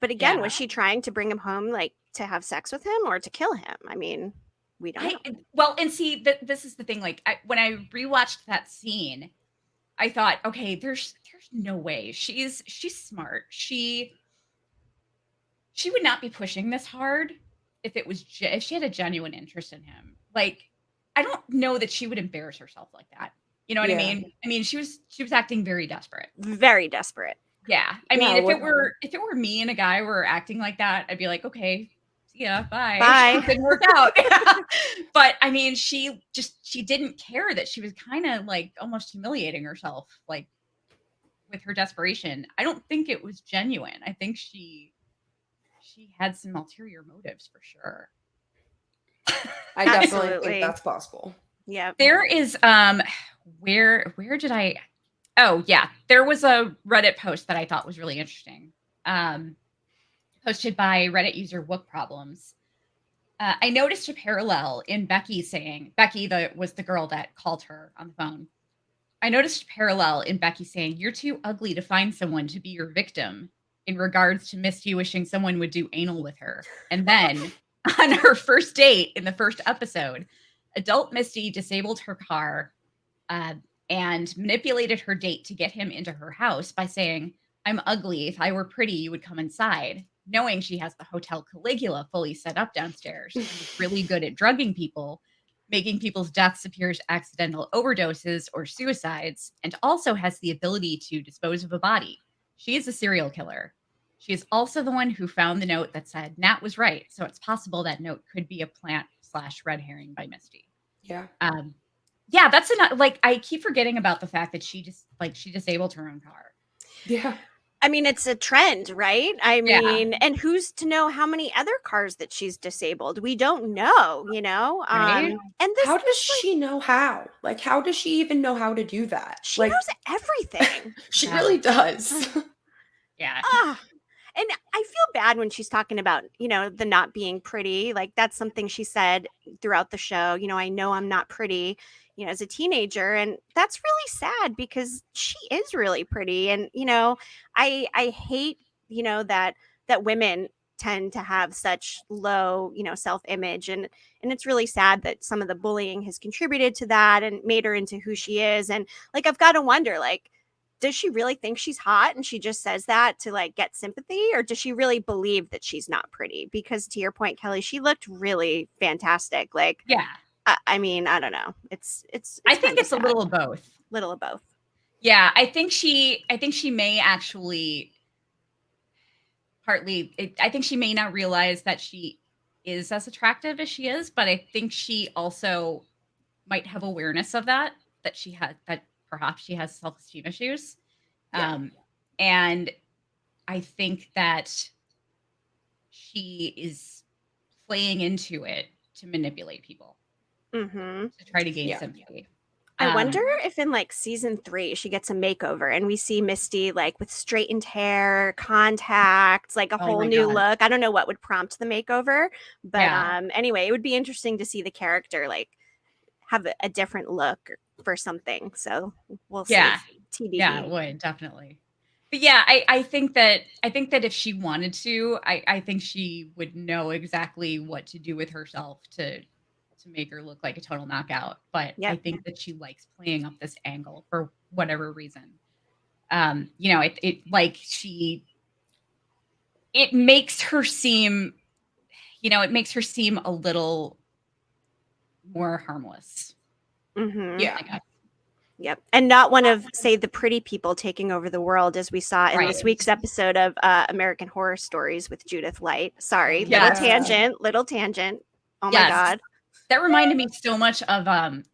but again, was she trying to bring him home, like to have sex with him or to kill him? I mean, we don't know. Well, and see, this is the thing. Like, when I rewatched that scene, I thought, okay, there's no way. She's smart. She would not be pushing this hard if if she had a genuine interest in him. Like, I don't know that she would embarrass herself like that. You know what I mean? I mean, she was acting very desperate. Very desperate. Yeah. I mean, if it were me and a guy were acting like that, I'd be like, okay, see ya, bye. Bye. It didn't work out. But I mean, she didn't care that she was kind of like almost humiliating herself, like with her desperation. I don't think it was genuine. I think she had some ulterior motives for sure. I definitely think that's possible. Yeah. There is where did I there was a Reddit post that I thought was really interesting. Posted by Reddit user Wook Problems. I noticed a parallel in Becky saying, Becky was the girl that called her on the phone. I noticed a parallel in Becky saying, "You're too ugly to find someone to be your victim," in regards to Misty wishing someone would do anal with her. And then on her first date in the first episode, adult Misty disabled her car and manipulated her date to get him into her house by saying, "I'm ugly. If I were pretty, you would come inside," knowing she has the Hotel Caligula fully set up downstairs. She's really good at drugging people, making people's deaths appear as accidental overdoses or suicides, and also has the ability to dispose of a body. She is a serial killer. She is also the one who found the note that said Nat was right, so it's possible that note could be a plant/red herring by Misty. Yeah. That's enough. Like, I keep forgetting about the fact that she disabled her own car. Yeah. I mean, it's a trend, right? I mean, and who's to know how many other cars that she's disabled? We don't know, Right? And how does she know how? Like, how does she even know how to do that? She knows everything. She really does. Yeah. And I feel bad when she's talking about, the not being pretty. Like, that's something she said throughout the show. I know I'm not pretty, as a teenager. And that's really sad because she is really pretty. And, I hate, that women tend to have such low, self-image. And it's really sad that some of the bullying has contributed to that and made her into who she is. And like, I've got to wonder, like, does she really think she's hot and she just says that to like get sympathy, or does she really believe that she's not pretty? Because to your point, Kelly, she looked really fantastic. Like, I mean, I don't know. It's I think it's sad. A little of both. Little of both. Yeah, I think she may actually I think she may not realize that she is as attractive as she is, but I think she also might have awareness of that perhaps she has self-esteem issues. And I think that she is playing into it to manipulate people, to try to gain sympathy. I wonder if in like season 3 she gets a makeover and we see Misty like with straightened hair, contacts, like a whole new look. I don't know what would prompt the makeover, but anyway, it would be interesting to see the character like have a different look for something. So we'll see. TBD. Yeah, it would definitely. But yeah, I think that if she wanted to, I think she would know exactly what to do with herself to make her look like a total knockout. But I think that she likes playing up this angle for whatever reason. It makes her seem, a little more harmless. Mm-hmm. Yeah. Yep. And not one of, say, the pretty people taking over the world, as we saw in this week's episode of American Horror Stories with Judith Light. Sorry, little tangent. Oh my God. That reminded me so much of an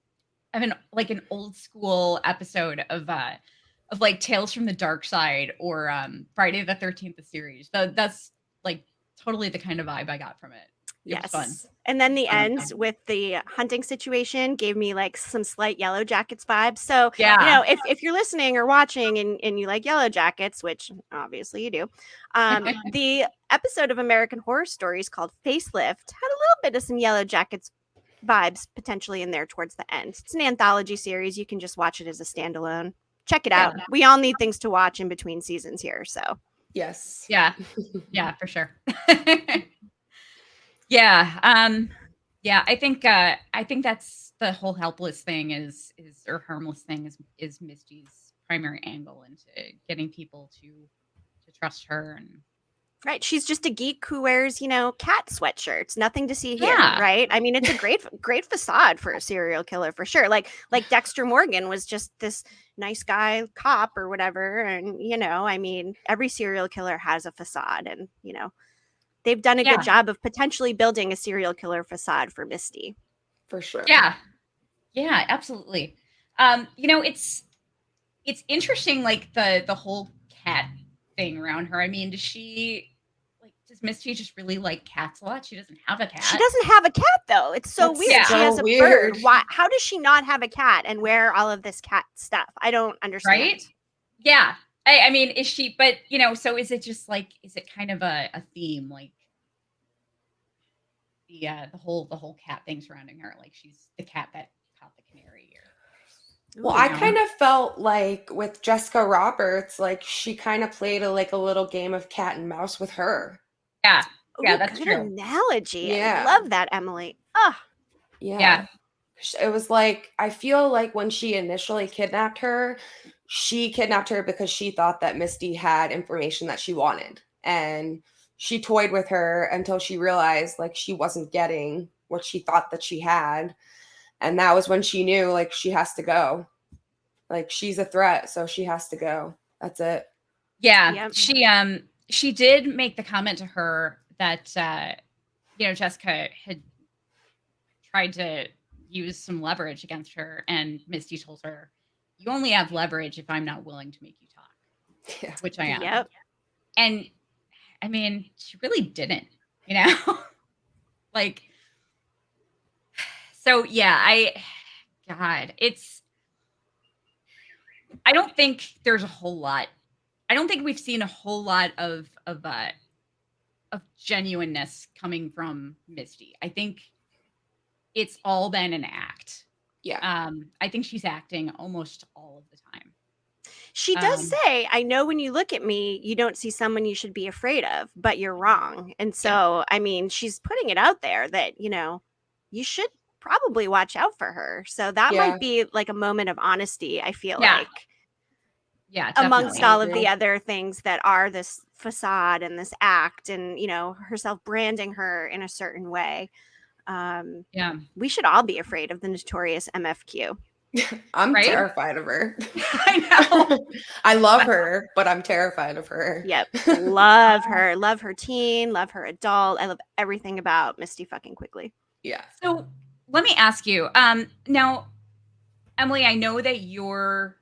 old school episode of like Tales from the Dark Side or Friday the 13th, the series. That's like totally the kind of vibe I got from it. It was fun. And then the end with the hunting situation gave me like some slight Yellowjackets vibes. So, you know, if you're listening or watching and you like Yellowjackets, which obviously you do, the episode of American Horror Stories called Facelift had a little bit of some Yellowjackets vibes potentially in there towards the end. It's an anthology series. You can just watch it as a standalone. Check it out. We all need things to watch in between seasons here. So, yes. Yeah, for sure. Yeah. Yeah, I think that's the whole helpless thing is or harmless thing is Misty's primary angle into getting people to trust her. And right, she's just a geek who wears, you know, cat sweatshirts. Nothing to see here, Yeah. right? I mean, it's a great facade for a serial killer for sure. Like Dexter Morgan was just this nice guy cop or whatever, and you know, I mean, every serial killer has a facade, and you know, they've done a good job of potentially building a serial killer facade for Misty. For sure. Yeah, absolutely. You know, it's interesting, like the whole cat thing around her. I mean, does Misty just really like cats a lot? She doesn't have a cat. She doesn't have a cat though. It's so That's weird. so She has a weird. bird. Why? How does she not have a cat and wear all of this cat stuff? I don't understand. Right? Yeah. I mean, is she? But you know, so is it just like? Is it kind of a theme, like the whole cat thing surrounding her? Like she's the cat that caught the canary. Well, I kind of felt like with Jessica Roberts, like she kind of played a little game of cat and mouse with her. Yeah. Yeah, that's good true. Analogy. Yeah. I love that, Emily. Yeah. It was like, I feel like when she initially kidnapped her, she kidnapped her because she thought that Misty had information that she wanted. And she toyed with her until she realized like she wasn't getting what she thought that she had. And that was when she knew like she has to go. Like she's a threat, so she has to go. That's it. Yeah. She did make the comment to her that you know, Jessica had tried to use some leverage against her, and Misty told her, "You only have leverage if I'm not willing to make you talk." Yeah. Which I am. Yep. And I mean, she really didn't, you know? Like, so yeah, I don't think there's a whole lot. I don't think we've seen a whole lot of genuineness coming from Misty. I think it's all been an act. Yeah. I think she's acting almost all of the time. She does say, I know when you look at me, you don't see someone you should be afraid of, but you're wrong. And so, I mean, she's putting it out there that, you know, you should probably watch out for her. So that might be like a moment of honesty, I feel like. Yeah, amongst all of the other things that are this facade and this act and, you know, herself branding her in a certain way. We should all be afraid of the Notorious MFQ. I'm terrified of her. I know. I love her, but I'm terrified of her. Yep. Love her. Love her teen. Love her adult. I love everything about Misty fucking Quigley. Yeah. So let me ask you, now, Emily, I know that you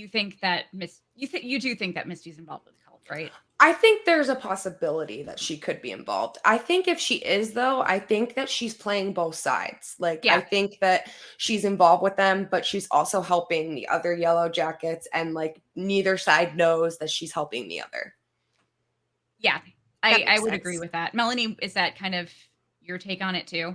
think that you do think that Misty's involved with the cult, right? I think there's a possibility that she could be involved. I think if she is, though, I think that she's playing both sides. Like, I think that she's involved with them, but she's also helping the other Yellowjackets, and like neither side knows that she's helping the other. Yeah, I would agree with that. Melanie, is that kind of your take on it too?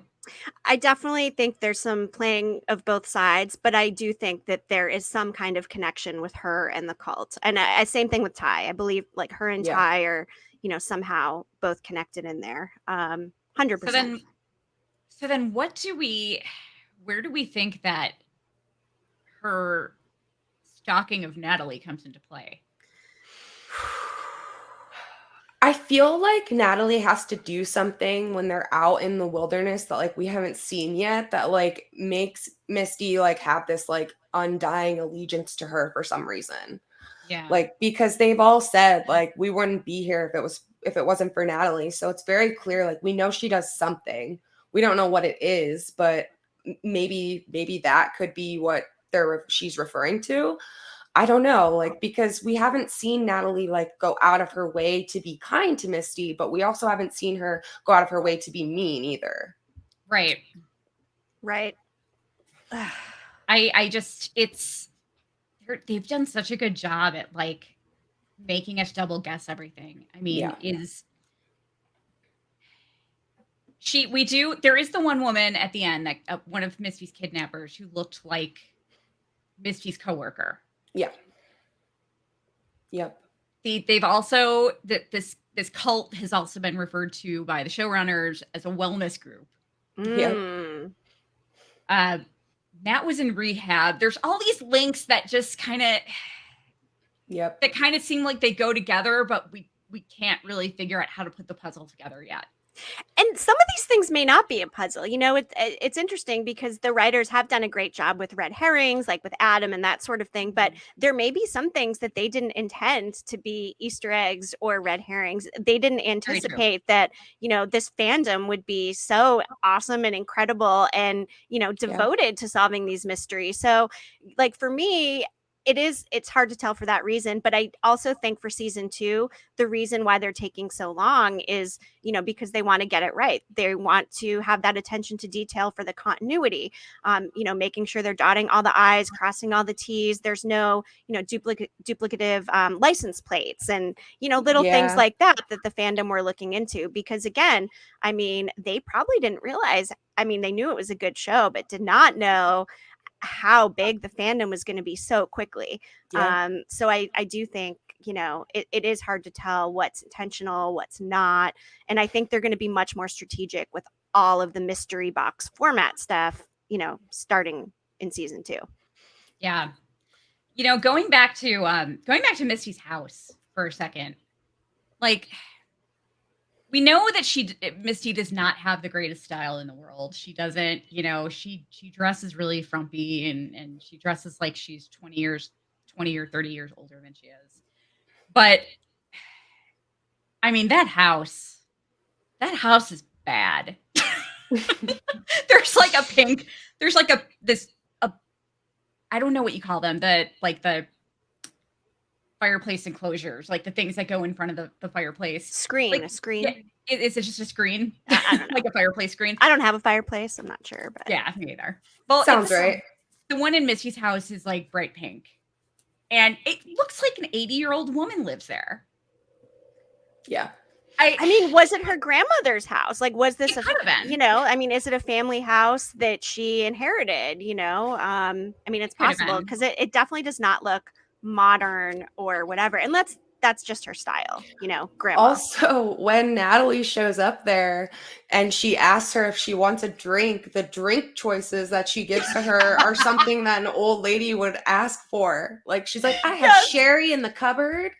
I definitely think there's some playing of both sides, but I do think that there is some kind of connection with her and the cult. And same thing with Ty. I believe like her and Ty are, you know, somehow both connected in there. 100%. So then where do we think that her stalking of Natalie comes into play? I feel like Natalie has to do something when they're out in the wilderness that like we haven't seen yet, that like makes Misty like have this like undying allegiance to her for some reason. Yeah. Like, because they've all said like we wouldn't be here if it wasn't for Natalie. So it's very clear, like we know she does something. We don't know what it is, but maybe that could be what she's referring to. I don't know, like, because we haven't seen Natalie like go out of her way to be kind to Misty, but we also haven't seen her go out of her way to be mean either. Right. I just, they've done such a good job at like making us double guess everything. I mean, there is the one woman at the end, that one of Misty's kidnappers who looked like Misty's coworker. Yeah. Yep. They've also, this cult has also been referred to by the showrunners as a wellness group. Yep. Nat was in rehab. There's all these links that just kind of, that kind of seem like they go together, but we can't really figure out how to put the puzzle together yet. And some of these things may not be a puzzle. You know, it's interesting because the writers have done a great job with red herrings, like with Adam and that sort of thing. But there may be some things that they didn't intend to be Easter eggs or red herrings. They didn't anticipate that, you know, this fandom would be so awesome and incredible and, you know, devoted to solving these mysteries. So, like, for me, it's hard to tell for that reason. But I also think for season 2, the reason why they're taking so long is, you know, because they want to get it right. They want to have that attention to detail for the continuity, you know, making sure they're dotting all the I's, crossing all the T's. There's no, you know, duplicative license plates and, you know, little things like that the fandom were looking into. Because again, I mean, they probably didn't realize, I mean, they knew it was a good show, but did not know how big the fandom was going to be so quickly. So I do think, you know, it is hard to tell what's intentional, what's not. And I think they're going to be much more strategic with all of the mystery box format stuff, you know, starting in season 2. Yeah. You know, going back to Mistys House for a second, like, we know that Misty does not have the greatest style in the world. She doesn't, you know, she dresses really frumpy and she dresses like she's 20 or 30 years older than she is. But I mean, that house is bad. There's I don't know what you call them, the fireplace enclosures, like the things that go in front of the fireplace. A screen. Yeah, is it just a screen? I don't know. Like a fireplace screen? I don't have a fireplace. I'm not sure, but yeah, me either. Well, sounds right. The one in Misty's house is like bright pink, and it looks like an 80-year-old woman lives there. Yeah. I mean, was it her grandmother's house? Like, was this you know, I mean, is it a family house that she inherited? You know, I mean, it's possible because it definitely does not look modern or whatever. And that's just her style, you know, grandma. Also, when Natalie shows up there and she asks her if she wants a drink, the drink choices that she gives to her are something that an old lady would ask for. Like, she's like, I have sherry in the cupboard.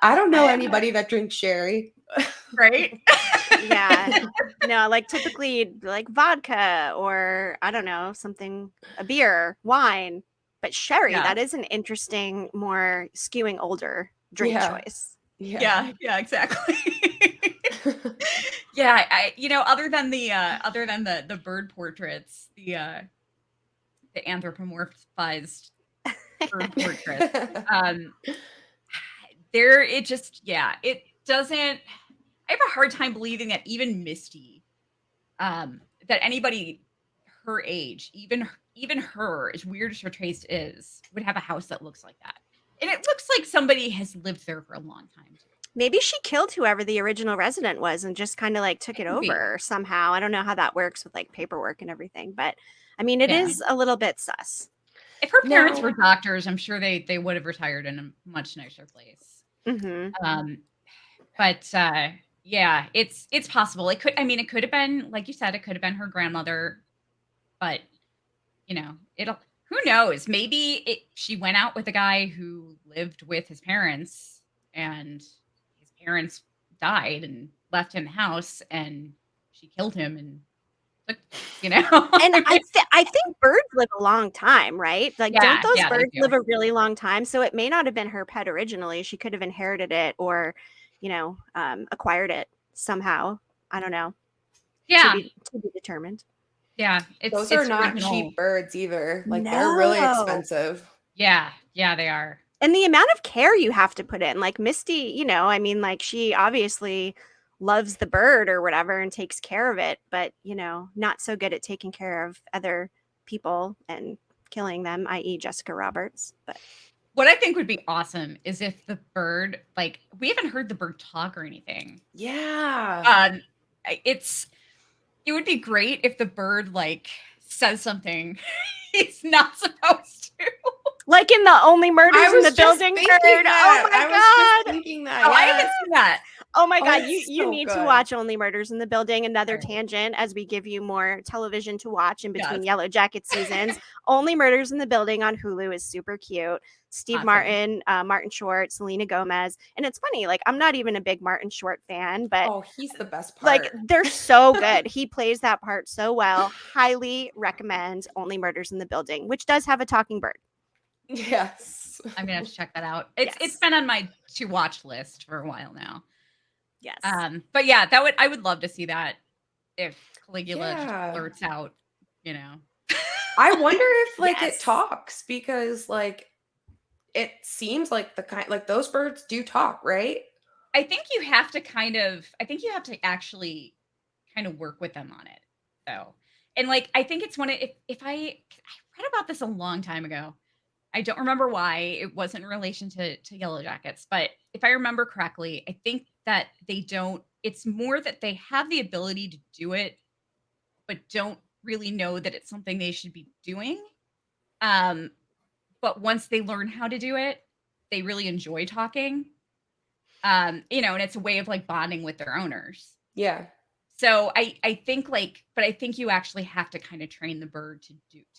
I don't know anybody that drinks sherry. Right? Yeah. No, like typically like vodka or I don't know, a beer, wine. But sherry, that is an interesting, more skewing older drink choice. Yeah, exactly. I you know, other than the bird portraits, the anthropomorphized bird portraits, it doesn't. I have a hard time believing that even Misty, that anybody her age, even her, as weird as her taste is, would have a house that looks like that. And it looks like somebody has lived there for a long time. Maybe she killed whoever the original resident was and just kind of like took it over somehow. I don't know how that works with like paperwork and everything, but I mean, it is a little bit sus. If her parents were doctors, I'm sure they would have retired in a much nicer place. Mm-hmm. But it's possible. It could have been, like you said, it could have been her grandmother, but you know, who knows? Maybe she went out with a guy who lived with his parents and his parents died and left him the house and she killed him and you know. And I think birds live a long time, right? Like, don't those birds live a really long time? So it may not have been her pet originally. She could have inherited it or, you know, acquired it somehow. I don't know. Yeah. To be determined. Yeah. Those are not cheap birds either. Like, they're really expensive. Yeah, they are. And the amount of care you have to put in, like Misty, you know, I mean, like she obviously loves the bird or whatever and takes care of it, but you know, not so good at taking care of other people and killing them, i.e. Jessica Roberts. But what I think would be awesome is if the bird, like, we haven't heard the bird talk or anything. Yeah. It would be great if the bird like says something he's not supposed to. Like in the Only Murders in the Building bird. Oh my God. I was just thinking that. Oh, I haven't seen that. Oh my God, you so need good. to watch Only Murders in the Building. Another tangent as we give you more television to watch in between Yellowjackets seasons. Only Murders in the Building on Hulu is super cute. Steve Martin, Martin Short, Selena Gomez. And it's funny, like I'm not even a big Martin Short fan, but he's the best part. Like they're so good. He plays that part so well. Highly recommend Only Murders in the Building, which does have a talking bird. Yes. I'm gonna have to check that out. It's been on my to watch list for a while now. Yes. But yeah, I would love to see that if Caligula just blurts out, you know. I wonder if like it talks, because like it seems like those birds do talk, right? I think you have to actually kind of work with them on it though. And like I think it's if I read about this a long time ago. I don't remember why it wasn't in relation to Yellowjackets, but if I remember correctly, I think that it's more that they have the ability to do it, but don't really know that it's something they should be doing. But once they learn how to do it, they really enjoy talking. And it's a way of like bonding with their owners. Yeah. So I think but I think you actually have to kind of train the bird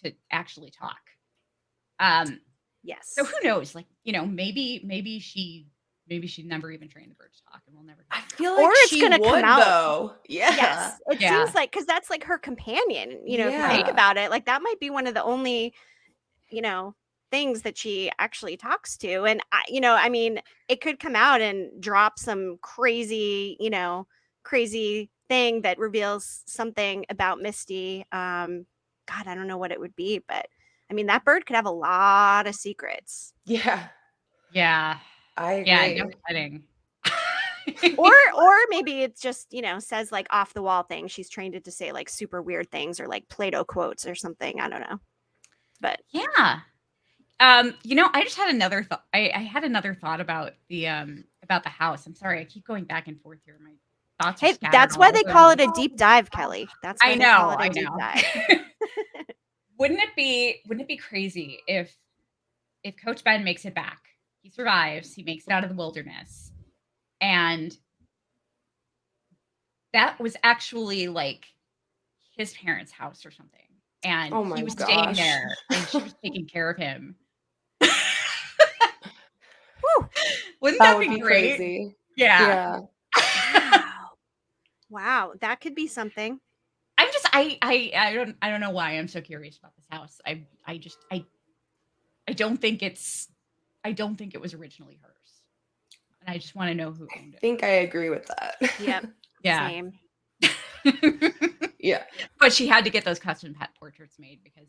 to actually talk. Yes. So who knows? Like, maybe she never even trained the bird to talk, and we'll never. I feel like it's gonna come out though. Yeah. Yes. It seems like, because that's like her companion. If you think about it, like that might be one of the only, things that she actually talks to. And I mean, it could come out and drop some crazy thing that reveals something about Misty. God, I don't know what it would be, but I mean, that bird could have a lot of secrets. Yeah. Yeah. I agree. Yeah, no kidding. or maybe it's just, says like off the wall things. She's trained it to say like super weird things or like Plato quotes or something. I don't know. But yeah. I just had another thought. I had another thought about the house. I'm sorry, I keep going back and forth here. My thoughts. Hey, that's why they call it a deep dive, Kelly. That's why I know. Deep dive. Wouldn't it be crazy if Coach Ben makes it back? He survives. He makes it out of the wilderness, and that was actually like his parents' house or something. And he was staying there, and she was taking care of him. Wouldn't that be great? Crazy. Yeah. Wow, that could be something. I don't know why I'm so curious about this house. I don't think it was originally hers. And I just want to know who owned it. I think I agree with that. Yep. Yeah. Same. Yeah. But she had to get those custom pet portraits made because,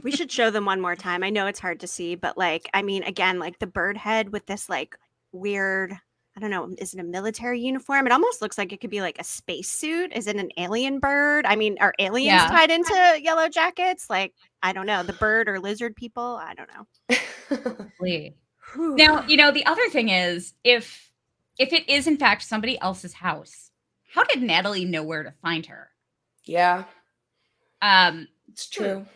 we should show them one more time. I know it's hard to see, but like, I mean, again, like the bird head with this like weird, I don't know, is it a military uniform? It almost looks like it could be like a spacesuit. Is it an alien bird? I mean, are aliens tied into Yellowjackets? Like, I don't know, the bird or lizard people? I don't know. Now, the other thing is if it is in fact somebody else's house, how did Natalie know where to find her? Yeah. It's true.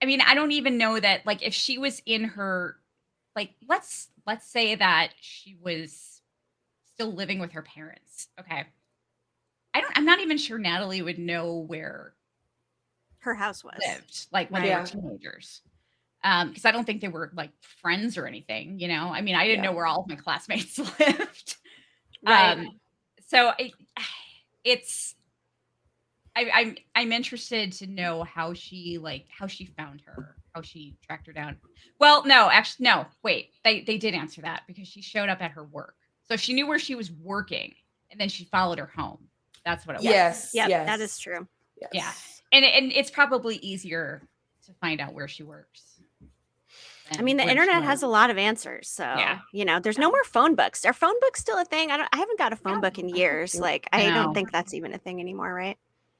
I mean, I don't even know that, like, if she was in her, like, let's say that she was still living with her parents. Okay. I'm not even sure Natalie would know where her house was lived, like when they were teenagers. Because I don't think they were like friends or anything, I mean, I didn't know where all of my classmates lived. Right. So I'm interested to know how she found her, how she tracked her down. Well, no, actually, no, wait, they did answer that because she showed up at her work. So she knew where she was working and then she followed her home. That's what it was. Yes. Yep, yes. that is true. Yes. Yeah. And it's probably easier to find out where she works. I mean, the internet has a lot of answers, so there's no more phone books. Are phone books still a thing? I haven't got a phone book in years. Like, I don't think that's even a thing anymore, right?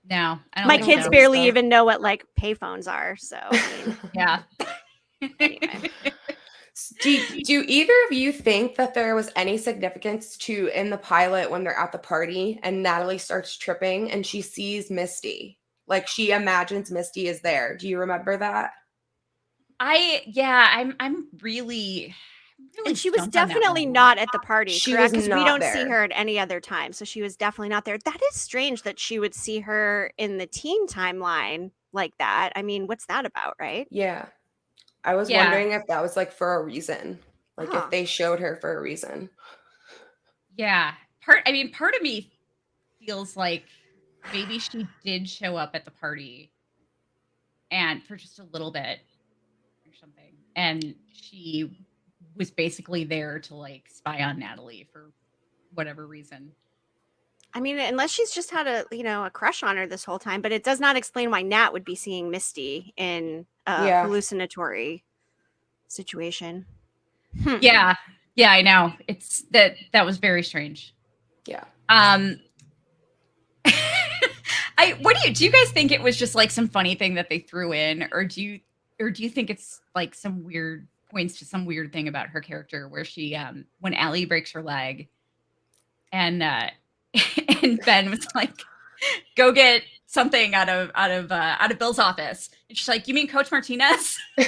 No, I don't. My kids barely even know what like payphones are. So I mean, yeah. Anyway. Do either of you think that there was any significance to in the pilot when they're at the party and Natalie starts tripping and she sees Misty? Like she imagines Misty is there. Do you remember that? I'm really and she was definitely not at the party. She was because not we don't there. see her at any other time. So she was definitely not there. That is strange that she would see her in the teen timeline like that. I mean, what's that about, right? Yeah. I was wondering if that was like for a reason. Like if they showed her for a reason. Yeah. Part of me feels like maybe she did show up at the party and for just a little bit or something. And she was basically there to like spy on Natalie for whatever reason. I mean, unless she's just had a crush on her this whole time, but it does not explain why Nat would be seeing Misty in a hallucinatory situation. Yeah, I know. It's that was very strange. Yeah. Do you guys think it was just like some funny thing that they threw in, or do you think it's like some weird points to some weird thing about her character where she when Allie breaks her leg and Ben was like, go get something out of Bill's office. And she's like, you mean Coach Martinez? Like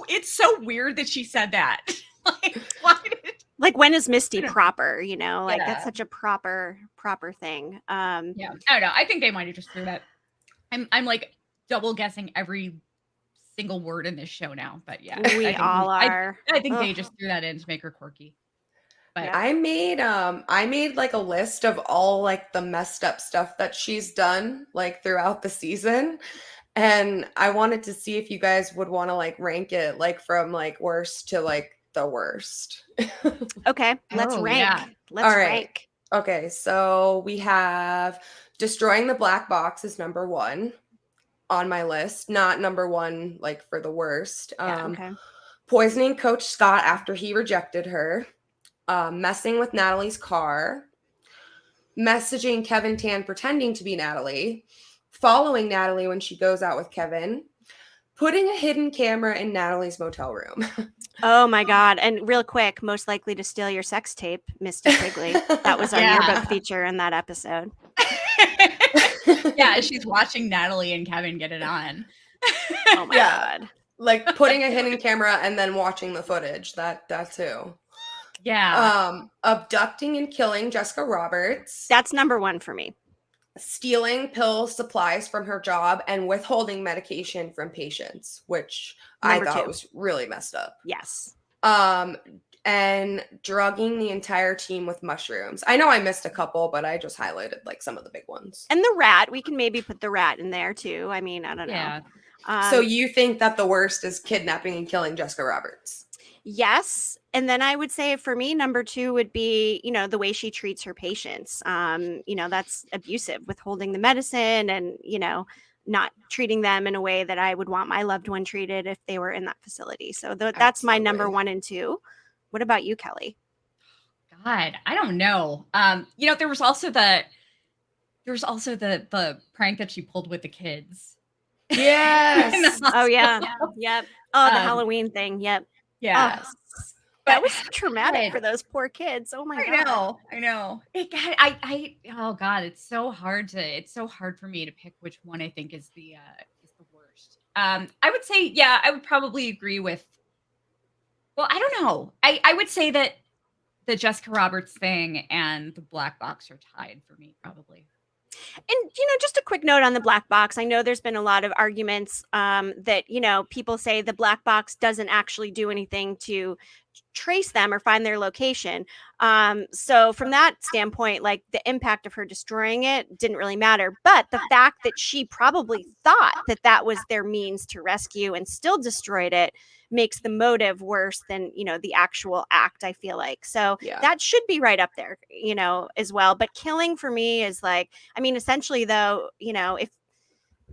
it's so weird that she said that. Like, why like when is Misty proper? Like that's such a proper thing. I don't know. I think they might have just threw that. I'm like double guessing every single word in this show now, but we all are. I think they just threw that in to make her quirky. But I made like a list of all like the messed up stuff that she's done like throughout the season. And I wanted to see if you guys would want to like rank it like from like worst to like the worst. Okay, let's rank. Yeah. Let's rank. Okay, so we have destroying the black box is number 1 on my list, not number 1 like for the worst. Poisoning Coach Scott after he rejected her. Messing with Natalie's car, messaging Kevin Tan pretending to be Natalie, following Natalie when she goes out with Kevin, putting a hidden camera in Natalie's motel room. Oh my God. And real quick, most likely to steal your sex tape, Misty Quigley. That was our yearbook feature in that episode. Yeah, she's watching Natalie and Kevin get it on. Oh my God. Like putting a hidden camera and then watching the footage. That too. Yeah. Abducting and killing Jessica Roberts. That's number 1 for me. Stealing pill supplies from her job and withholding medication from patients, which number I thought 2 was really messed up. Yes. And drugging the entire team with mushrooms. I know I missed a couple, but I just highlighted like some of the big ones. And the rat, we can maybe put the rat in there too. I mean, I don't know. Yeah. So you think that the worst is kidnapping and killing Jessica Roberts? Yes. And then I would say for me, number 2 would be, the way she treats her patients. That's abusive, withholding the medicine and, not treating them in a way that I would want my loved one treated if they were in that facility. So that's my number 1 and 2. What about you, Kelly? God, I don't know. There was also the prank that she pulled with the kids. Yes. Oh yeah. Yep. Oh, the Halloween thing. Yep. Yeah. Oh, that was traumatic for those poor kids. Oh my God. I know. Oh God, it's so hard for me to pick which one I think is the worst. I would say, I would probably agree with, well, I don't know. I would say that the Jessica Roberts thing and the black box are tied for me, probably. And, just a quick note on the black box. I know there's been a lot of arguments that, people say the black box doesn't actually do anything to trace them or find their location. So from that standpoint, like the impact of her destroying it didn't really matter. But the fact that she probably thought that that was their means to rescue and still destroyed it makes the motive worse than, you know, the actual act, I feel like. So that should be right up there, you know, as well. But killing for me is like, I mean, essentially though, you know, if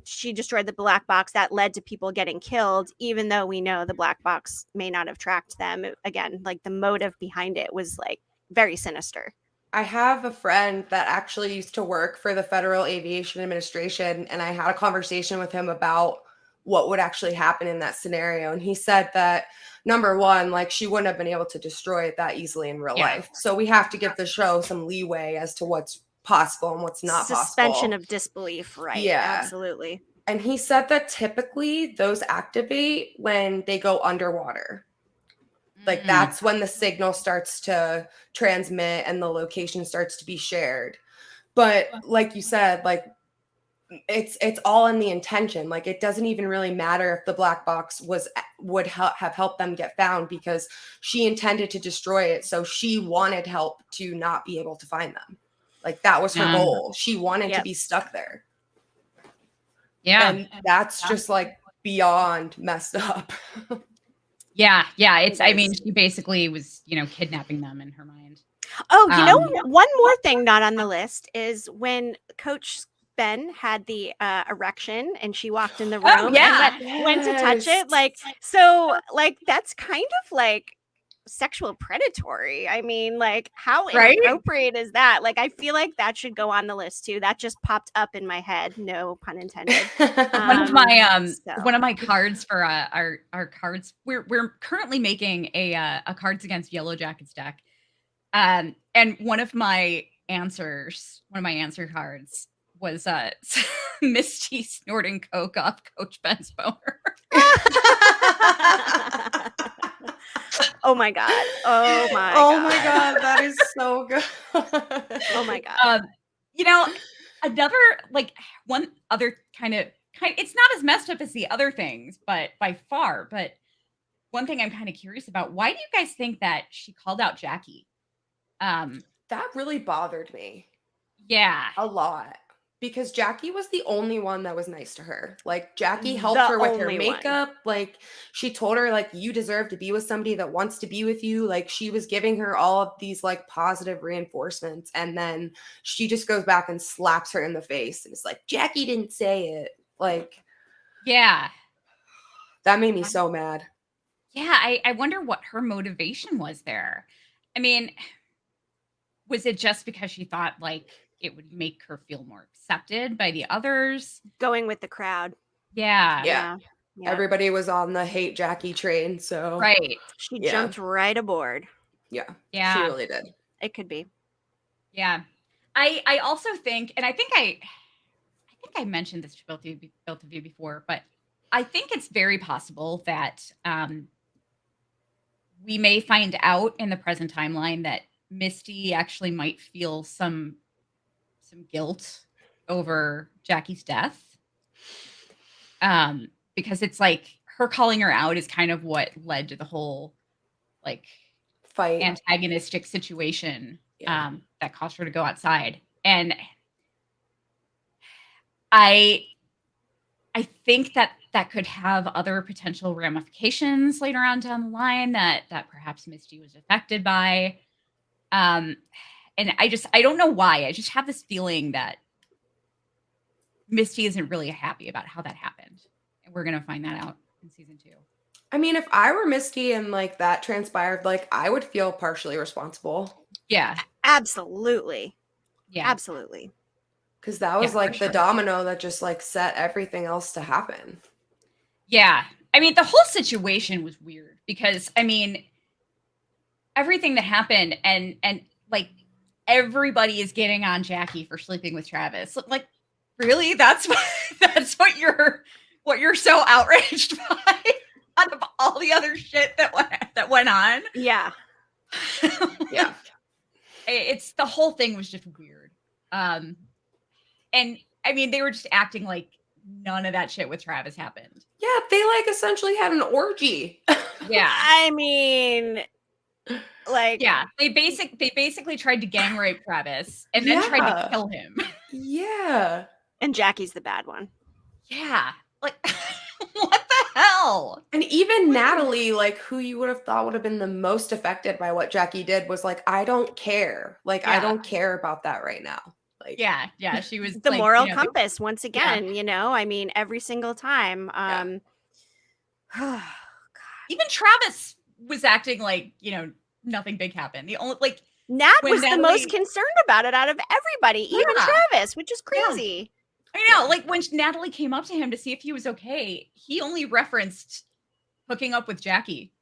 she destroyed the black box, that led to people getting killed, even though we know the black box may not have tracked them. Again, like the motive behind it was like very sinister. I have a friend that actually used to work for the Federal Aviation Administration, and I had a conversation with him about what would actually happen in that scenario. And he said that, number one, like she wouldn't have been able to destroy it that easily in real life. So we have to give the show some leeway as to what's possible and what's not suspension possible. Of disbelief, right? Yeah, absolutely. And he said that typically those activate when they go underwater. Like that's when the signal starts to transmit and the location starts to be shared. But like you said, like it's all in the intention. Like it doesn't even really matter if the black box would have helped them get found, because she intended to destroy it. So she wanted help to not be able to find them. Like that was her goal. She wanted to be stuck there. Yeah. And that's just like beyond messed up. Yeah. It's, I mean, she basically was, you know, kidnapping them in her mind. Oh, you know, one more thing not on the list is when Coach Ben had the erection and she walked in the room and went to touch it. Like, so like, that's kind of like sexual predatory. I mean, like how inappropriate is that? Like, I feel like that should go on the list too. That just popped up in my head. No pun intended. One of my cards for our cards. We're currently making a Cards Against Yellowjackets deck. And one of my answer cards was Misty snorting coke off Coach Ben's boner. Oh my god. Oh my god, that is so good. Oh my god. You know, another like one other kind of it's not as messed up as the other things, but by far. But one thing I'm kind of curious about, why do you guys think that she called out Jackie? That really bothered me. Yeah. A lot. Because Jackie was the only one that was nice to her. Like, Jackie helped her with her makeup. Like, she told her, like, you deserve to be with somebody that wants to be with you. Like, she was giving her all of these, like, positive reinforcements. And then she just goes back and slaps her in the face. And it's like, Jackie didn't say it. Like, yeah. That made me so mad. Yeah, I wonder what her motivation was there. I mean, was it just because she thought, like, it would make her feel more accepted by the others? Going with the crowd. Yeah. Everybody was on the hate Jackie train, so she jumped right aboard. Yeah, she really did. It could be. Yeah, I also think, and I think I mentioned this to both of you before, but I think it's very possible that we may find out in the present timeline that Misty actually might feel some guilt over Jackie's death. Because it's like her calling her out is kind of what led to the whole like fight antagonistic situation that caused her to go outside. And I think that could have other potential ramifications later on down the line that perhaps Misty was affected by. And I don't know why. I just have this feeling that Misty isn't really happy about how that happened. And we're going to find that out in season 2. I mean, if I were Misty and like that transpired, like I would feel partially responsible. Yeah. Absolutely. Yeah. Absolutely. Because that was like the domino that just like set everything else to happen. Yeah. I mean, the whole situation was weird because, I mean, everything that happened and like everybody is getting on Jackie for sleeping with Travis. Like, really? That's what you're so outraged by out of all the other shit that went on. Yeah. Yeah. It's the whole thing was just weird. And I mean, they were just acting like none of that shit with Travis happened. Yeah, they like essentially had an orgy. Yeah. I mean, Like, yeah, they basically tried to gang rape Travis and then tried to kill him. Yeah. And Jackie's the bad one. Yeah. Like, what the hell? And even Natalie, like, who you would have thought would have been the most affected by what Jackie did, was like, I don't care. Like, I don't care about that right now. Like, yeah, she was the like, moral compass once again, I mean, every single time. God. Even Travis was acting like, nothing big happened. The only Nat was the most concerned about it out of everybody, even Travis, which is crazy. I know, like when Natalie came up to him to see if he was okay, he only referenced hooking up with Jackie.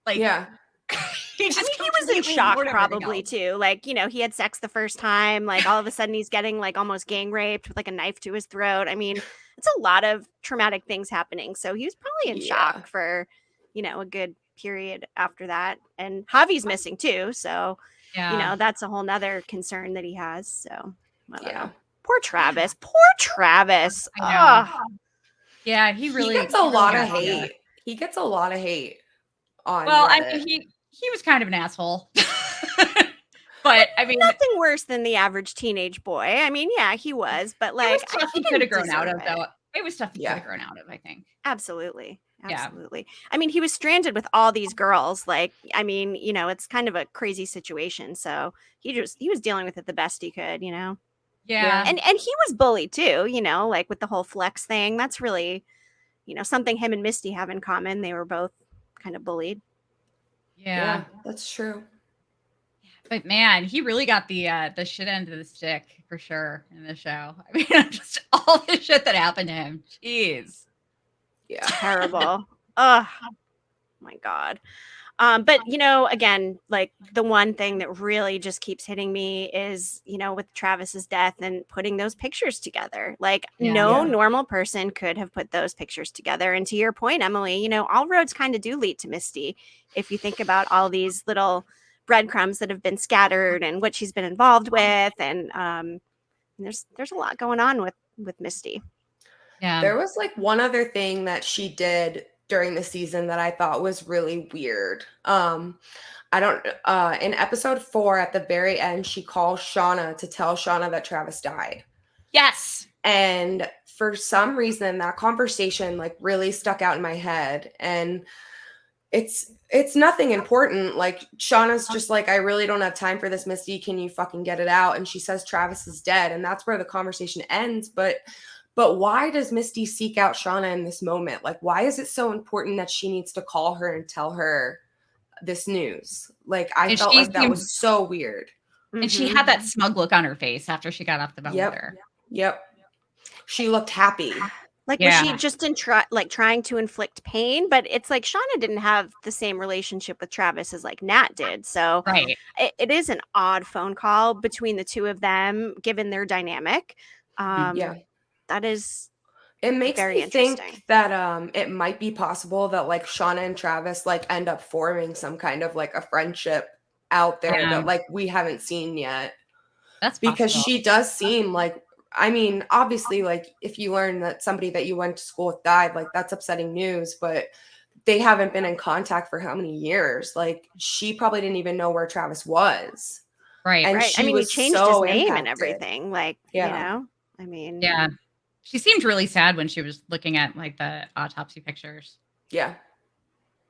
Like, he was in shock probably too. Like, he had sex the first time. Like, all of a sudden he's getting like almost gang raped with like a knife to his throat. I mean, it's a lot of traumatic things happening. So he was probably in shock for, a good period after that. And Javi's missing too. So, that's a whole nother concern that he has. So, I don't know. Poor Travis. I know. Yeah, he gets a lot of hate. He gets a lot of hate on Well, Reddit. I mean, he was kind of an asshole. But I mean, nothing worse than the average teenage boy. I mean, yeah, he was, but like, it was tough he could have grown out of, though. It was tough he could have grown out of, I think. Absolutely. I mean, he was stranded with all these girls. Like, I mean, it's kind of a crazy situation. So he was dealing with it the best he could, Yeah. And he was bullied too, like with the whole flex thing. That's really, something him and Misty have in common. They were both kind of bullied. Yeah, that's true. But man, he really got the shit end of the stick for sure in the show. I mean, just all the shit that happened to him. Jeez. Yeah. Terrible. Oh my God. But again, like the one thing that really just keeps hitting me is, with Travis's death and putting those pictures together. Like no normal person could have put those pictures together. And to your point, Emily, all roads kind of do lead to Misty. If you think about all these little breadcrumbs that have been scattered and what she's been involved with, and there's a lot going on with Misty. Yeah. There was like one other thing that she did during the season that I thought was really weird. In episode 4 at the very end, she calls Shauna to tell Shauna that Travis died. Yes. And for some reason that conversation like really stuck out in my head, and it's nothing important. Like Shauna's just like, I really don't have time for this, Misty. Can you fucking get it out? And she says Travis is dead, and that's where the conversation ends. But why does Misty seek out Shauna in this moment? Like, why is it so important that she needs to call her and tell her this news? Like, I felt like that was so weird. And she had that smug look on her face after she got off the boat with her. Yep. She looked happy. Like, was she just trying to inflict pain? But it's like Shauna didn't have the same relationship with Travis as like Nat did. So it is an odd phone call between the two of them, given their dynamic. That is it makes me think that it might be possible that like Shauna and Travis like end up forming some kind of like a friendship out there that like we haven't seen yet. That's because she does seem like, I mean, obviously, like if you learn that somebody that you went to school with died, like that's upsetting news, but they haven't been in contact for how many years? Like she probably didn't even know where Travis was. Right. And I mean, he changed his name and everything. Like, I mean. Yeah. She seemed really sad when she was looking at like the autopsy pictures. Yeah.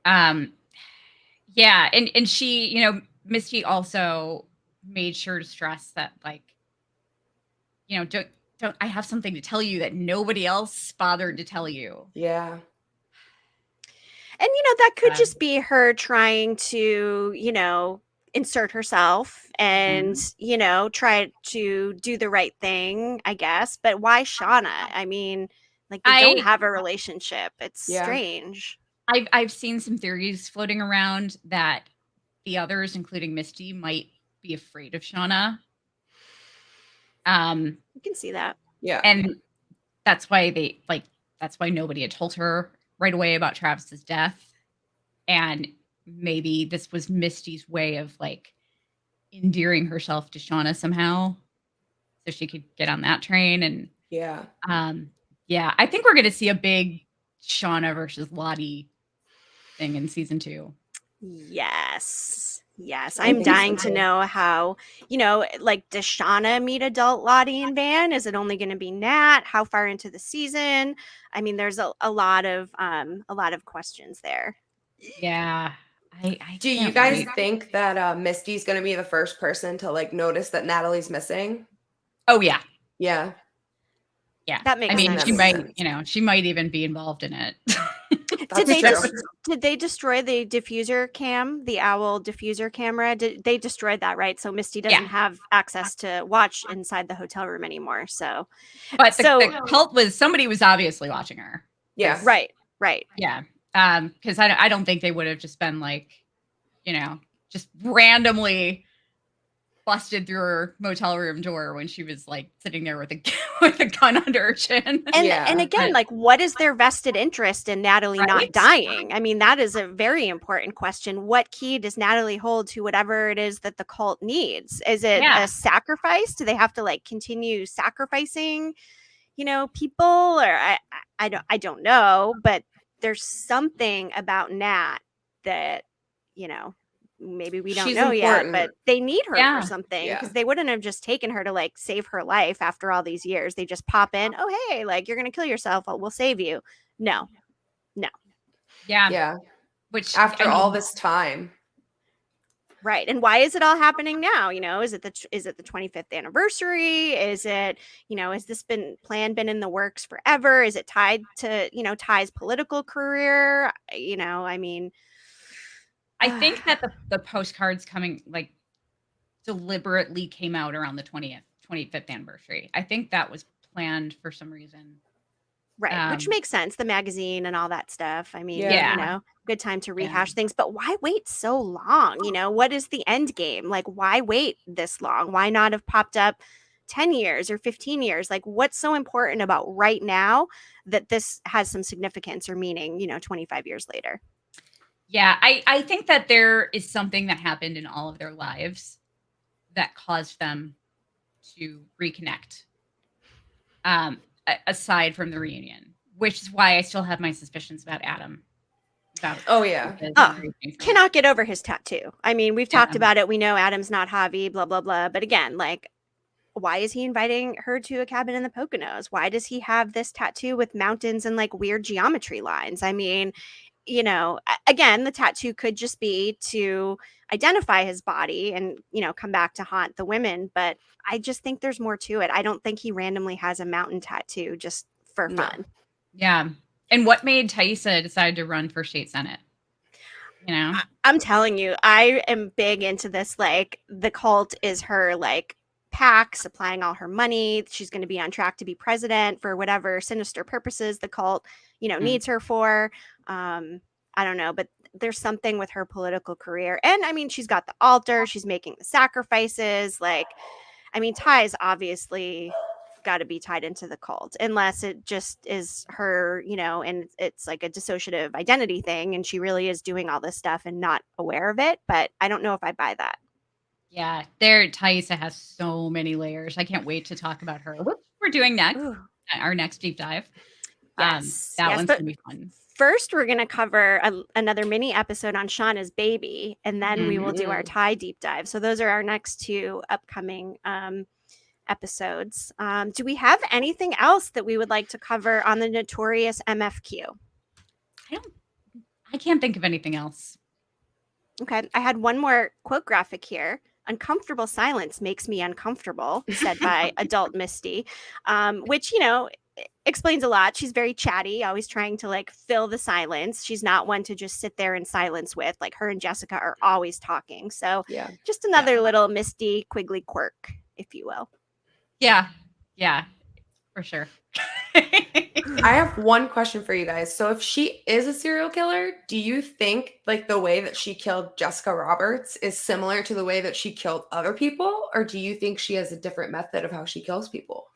Yeah. And she, Misty also made sure to stress that like, don't I have something to tell you that nobody else bothered to tell you. Yeah. And, that could just be her trying to, insert herself and, try to do the right thing, I guess. But why Shauna? I mean, like they don't have a relationship. It's strange. I've seen some theories floating around that the others, including Misty, might be afraid of Shauna. You can see that. Yeah. And that's why that's why nobody had told her right away about Travis's death. And maybe this was Misty's way of like endearing herself to Shauna somehow so she could get on that train. And I think we're going to see a big Shauna versus Lottie thing in season 2. Yes. Yes, I I'm think dying so to too. know how, like, does Shauna meet adult Lottie and Van? Is it only going to be Nat? How far into the season? I mean, there's a lot of questions there. Yeah. I Do you can't guys wait. think that Misty's going to be the first person to like notice that Natalie's missing? Oh yeah. Yeah. Yeah. That makes I mean, that sense. makes sense. she might even be involved in it. Did That's they true. did they destroy the diffuser cam, the owl diffuser camera? They destroyed that, right? So Misty doesn't Yeah. have access to watch inside the hotel room anymore. So But the cult somebody was obviously watching her. Yeah. right. Yeah. Because I don't think they would have just been like, just randomly busted through her motel room door when she was like sitting there with a gun under her chin. And again, like, what is their vested interest in Natalie not dying? I mean, that is a very important question. What key does Natalie hold to whatever it is that the cult needs? Is it a sacrifice? Do they have to like continue sacrificing, people? Or I don't know, but there's something about Nat that, maybe we don't She's know important. yet, but they need her for something, Yeah. because they wouldn't have just taken her to like save her life after all these years. They just pop in, oh hey, like, you're gonna kill yourself, we'll save you. No. Yeah. Which After all this time. Right. And why is it all happening now? Is it the 25th anniversary? Is it, has this been in the works forever? Is it tied to, Ty's political career? I mean, I think that the postcards coming like deliberately came out around the 25th anniversary. I think that was planned for some reason. Right, which makes sense. The magazine and all that stuff. I mean, good time to rehash things. But why wait so long? What is the end game? Like, why wait this long? Why not have popped up 10 years or 15 years? Like, what's so important about right now that this has some significance or meaning, 25 years later? Yeah, I think that there is something that happened in all of their lives that caused them to reconnect. Aside from the reunion, which is why I still have my suspicions about Adam. Cannot get over his tattoo. I mean, we've talked about it. We know Adam's not Javi, blah, blah, blah. But again, like, why is he inviting her to a cabin in the Poconos? Why does he have this tattoo with mountains and like weird geometry lines? I mean, again, the tattoo could just be to identify his body and, come back to haunt the women. But I just think there's more to it. I don't think he randomly has a mountain tattoo just for fun. Yeah. And what made Thaisa decide to run for state senate? I'm telling you, I am big into this. Like, the cult is her like PAC, supplying all her money. She's going to be on track to be president for whatever sinister purposes the cult, needs her for. I don't know, but there's something with her political career. And I mean, she's got the altar, she's making the sacrifices. Like, I mean, Ty's obviously got to be tied into the cult, unless it just is her, and it's like a dissociative identity thing, and she really is doing all this stuff and not aware of it. But I don't know if I buy that. Yeah, Thaisa has so many layers. I can't wait to talk about her. What we're doing next, our next deep dive. One's going to be fun. First, we're going to cover another mini episode on Shauna's baby, and then we will do our Ty deep dive. So those are our next two upcoming episodes. Do we have anything else that we would like to cover on the Notorious MFQ? I can't think of anything else. Okay, I had one more quote graphic here. Uncomfortable silence makes me uncomfortable, said by adult Misty, which, explains a lot. She's very chatty, always trying to like fill the silence. She's not one to just sit there in silence with. Like, her and Jessica are always talking. So just another little Misty Quigley quirk, if you will. Yeah, for sure. I have one question for you guys. So if she is a serial killer, do you think like the way that she killed Jessica Roberts is similar to the way that she killed other people? Or do you think she has a different method of how she kills people?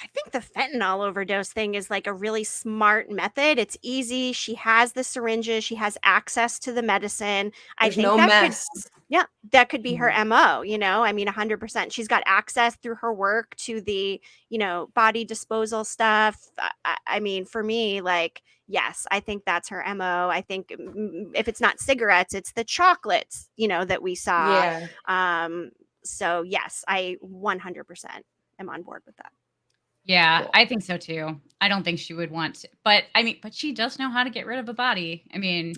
I think the fentanyl overdose thing is like a really smart method. It's easy. She has the syringes. She has access to the medicine. There's no mess. Yeah, that could be her MO, you know, I mean, 100%. She's got access through her work to the, you know, body disposal stuff. I mean, for me, like, yes, I think that's her MO. I think if it's not cigarettes, it's the chocolates, you know, that we saw. So yes, I 100% am on board with that. Yeah, cool. I think so too. I don't think she would want to, but I mean, but she does know how to get rid of a body. I mean,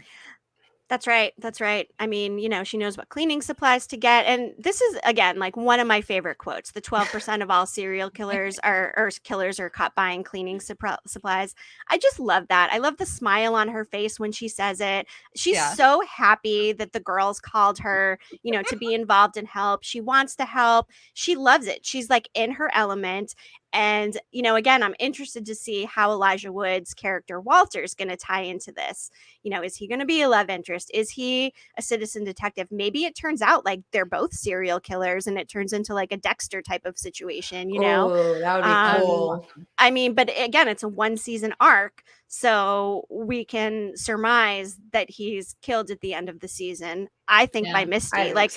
that's right. That's right. I mean, you know, she knows what cleaning supplies to get. And this is, again, like one of my favorite quotes. The 12% of all serial killers are caught buying cleaning supplies. I just love that. I love the smile on her face when she says it. She's so happy that the girls called her, you know, to be involved and help. She wants to help. She loves it. She's like in her element. And, you know, again, I'm interested to see how Elijah Wood's character Walter is going to tie into this. You know, is he going to be a love interest? Is he a citizen detective? Maybe it turns out like they're both serial killers and it turns into like a Dexter type of situation, you know? Oh, that would be cool. I mean, but again, it's a 1-season arc. So we can surmise that he's killed at the end of the season. I think by Misty. Like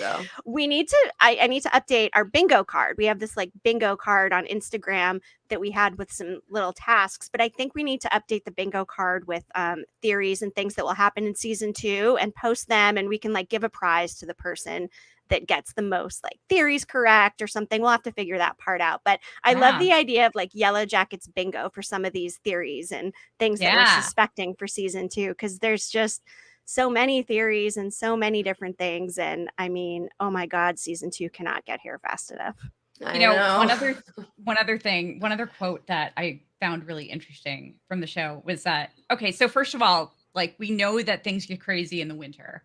we need to I need to update our bingo card. We have this like bingo card on Instagram that we had with some little tasks, but I think we need to update the bingo card with theories and things that will happen in season 2 and post them, and we can like give a prize to the person that gets the most like theories correct or something. We'll have to figure that part out. But I love the idea of like Yellowjackets bingo for some of these theories and things that we're suspecting for season 2, because there's just so many theories and so many different things. And I mean, oh my God, season 2 cannot get here fast enough. You know, one other quote that I found really interesting from the show was that, okay, so first of all, like we know that things get crazy in the winter.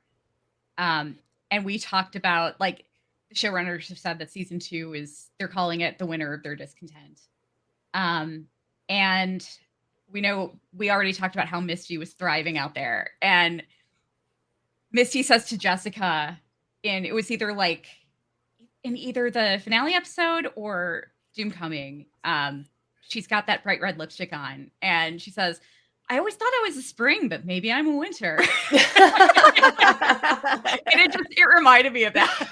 And we talked about, like, the showrunners have said that season 2 they're calling it the winter of their discontent. And we know, we already talked about how Misty was thriving out there. And Misty says to Jessica, it was either like in either the finale episode or Doomcoming, she's got that bright red lipstick on. And she says, I always thought I was a spring, but maybe I'm a winter. And it reminded me of that.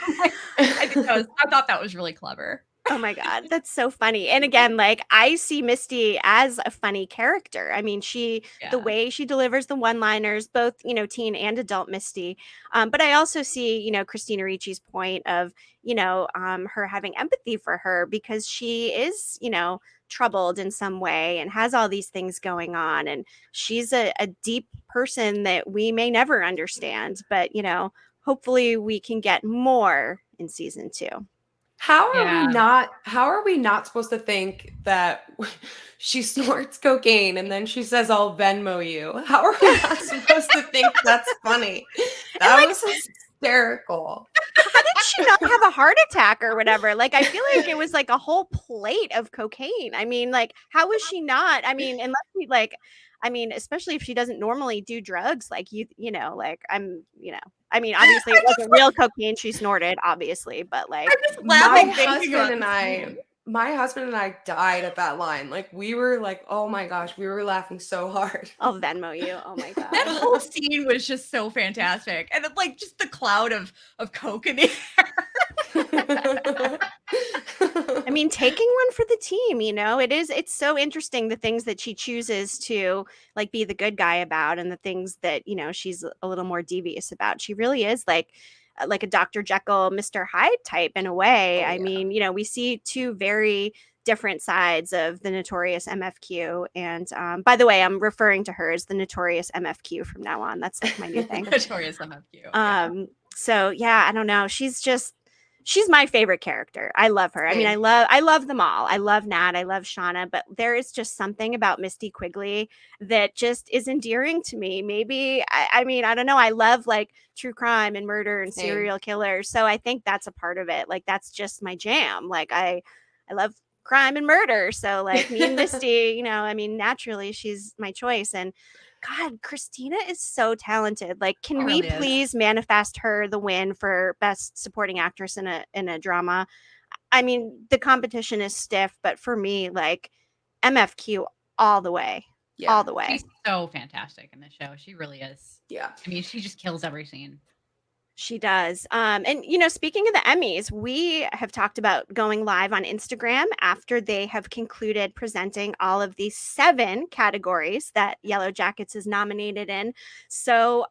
I thought that was really clever. Oh my God, that's so funny. And again, like I see Misty as a funny character. I mean, the way she delivers the one-liners, both, you know, teen and adult Misty. But I also see, you know, Christina Ricci's point of, you know, her having empathy for her because she is, you know, troubled in some way and has all these things going on. And she's a deep person that we may never understand, but, you know, hopefully we can get more in season 2. How are we not supposed to think that she snorts cocaine and then she says, I'll Venmo you? How are we not supposed to think that's funny? That was hysterical. How did she not have a heart attack or whatever? Like, I feel like it was like a whole plate of cocaine. I mean, like, how was she not? I mean, unless she like, I mean, especially if she doesn't normally do drugs, like you know, like you know, I mean, obviously it wasn't real cocaine she snorted, obviously, but like my husband and I died at that line. Like we were like, oh my gosh, we were laughing so hard. I'll Venmo you. Oh my God. That whole scene was just so fantastic. And then like just the cloud of coke in the air. I mean, taking one for the team, you know, it's so interesting the things that she chooses to like be the good guy about and the things that, you know, she's a little more devious about. She really is like a Dr. Jekyll, Mr. Hyde type in a way. I mean, you know, we see two very different sides of the Notorious MFQ. And by the way, I'm referring to her as the Notorious MFQ from now on. That's like my new thing. Notorious MFQ. So yeah, I don't know. She's my favorite character. I love her. I mean, I love them all. I love Nat. I love Shauna, but there is just something about Misty Quigley that just is endearing to me. Maybe, I mean, I don't know. I love like true crime and murder and serial killers. So I think that's a part of it. Like, that's just my jam. Like I love crime and murder. So like me and Misty, you know, I mean, naturally she's my choice. And God, Christina is so talented. Like, can we please manifest her the win for Best Supporting Actress in a drama? I mean, the competition is stiff, but for me, like, MFQ all the way. Yeah. All the way. She's so fantastic in the show. She really is. Yeah. I mean, she just kills every scene. She does. And, speaking of the Emmys, we have talked about going live on Instagram after they have concluded presenting all of these 7 categories that Yellowjackets is nominated in. So,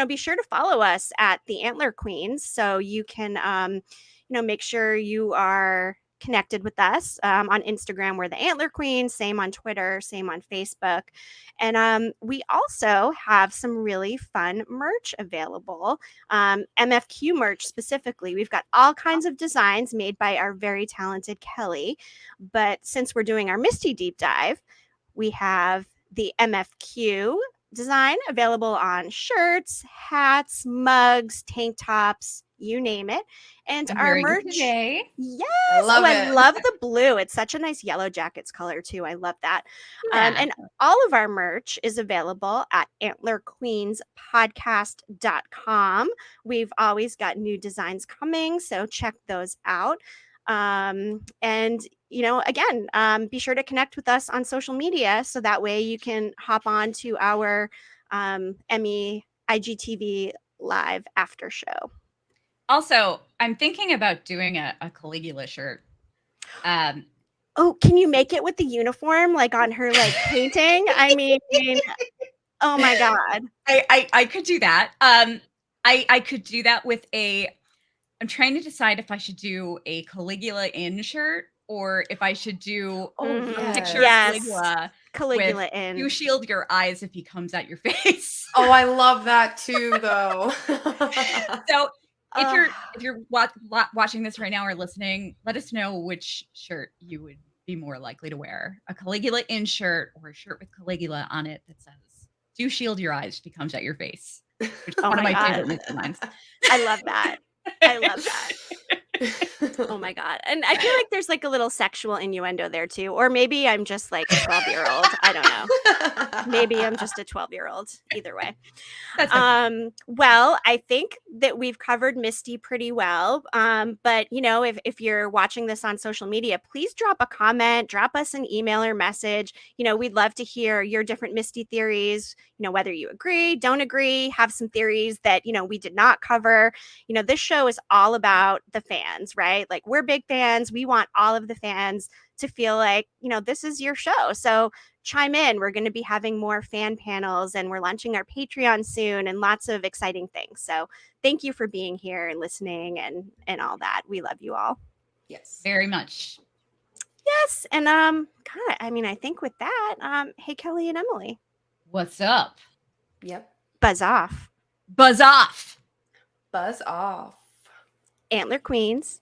be sure to follow us at the Antler Queens so you can, make sure you are connected with us on Instagram. We're the Antler Queens, same on Twitter, same on Facebook. And we also have some really fun merch available, MFQ merch specifically. We've got all kinds of designs made by our very talented Kelly. But since we're doing our Misty deep dive, we have the MFQ design available on shirts, hats, mugs, tank tops, you name it. And I'm our wearing it merch today. Yes. I love I it. love the blue. It's such a nice Yellowjackets color too. I love that. Yeah. And all of our merch is available at antlerqueenspodcast.com. We've always got new designs coming, so check those out. And again, be sure to connect with us on social media so that way you can hop on to our Emmy IGTV live after show. Also, I'm thinking about doing a Caligula shirt. Oh, can you make it with the uniform, like on her painting? I mean, oh my God. I could do that. I could do that with I'm trying to decide if I should do a Caligula in shirt or if I should do a picture of Caligula in. You shield your eyes if he comes at your face. Oh, I love that too, though. So if you're watching this right now or listening, let us know which shirt you would be more likely to wear: a Caligula in shirt or a shirt with Caligula on it that says "Do shield your eyes if he comes at your face." Which is one of my favorite Misty lines. I love that. I love that. Oh my God. And I feel like there's a little sexual innuendo there too. Or maybe I'm just a 12-year-old. I don't know. Maybe I'm just a 12-year-old. Either way. Well, I think that we've covered Misty pretty well. But if you're watching this on social media, please drop a comment, drop us an email or message. We'd love to hear your different Misty theories, whether you agree, don't agree, have some theories that, we did not cover. This show is all about the fans, right? We're big fans. We want all of the fans to feel like, this is your show. So chime in. We're going to be having more fan panels and we're launching our Patreon soon and lots of exciting things. So thank you for being here and listening and all that. We love you all. Yes. Very much. Yes. And God, I think with that, hey, Kelly and Emily. What's up? Yep. Buzz off. Buzz off. Buzz off. Antler Queens.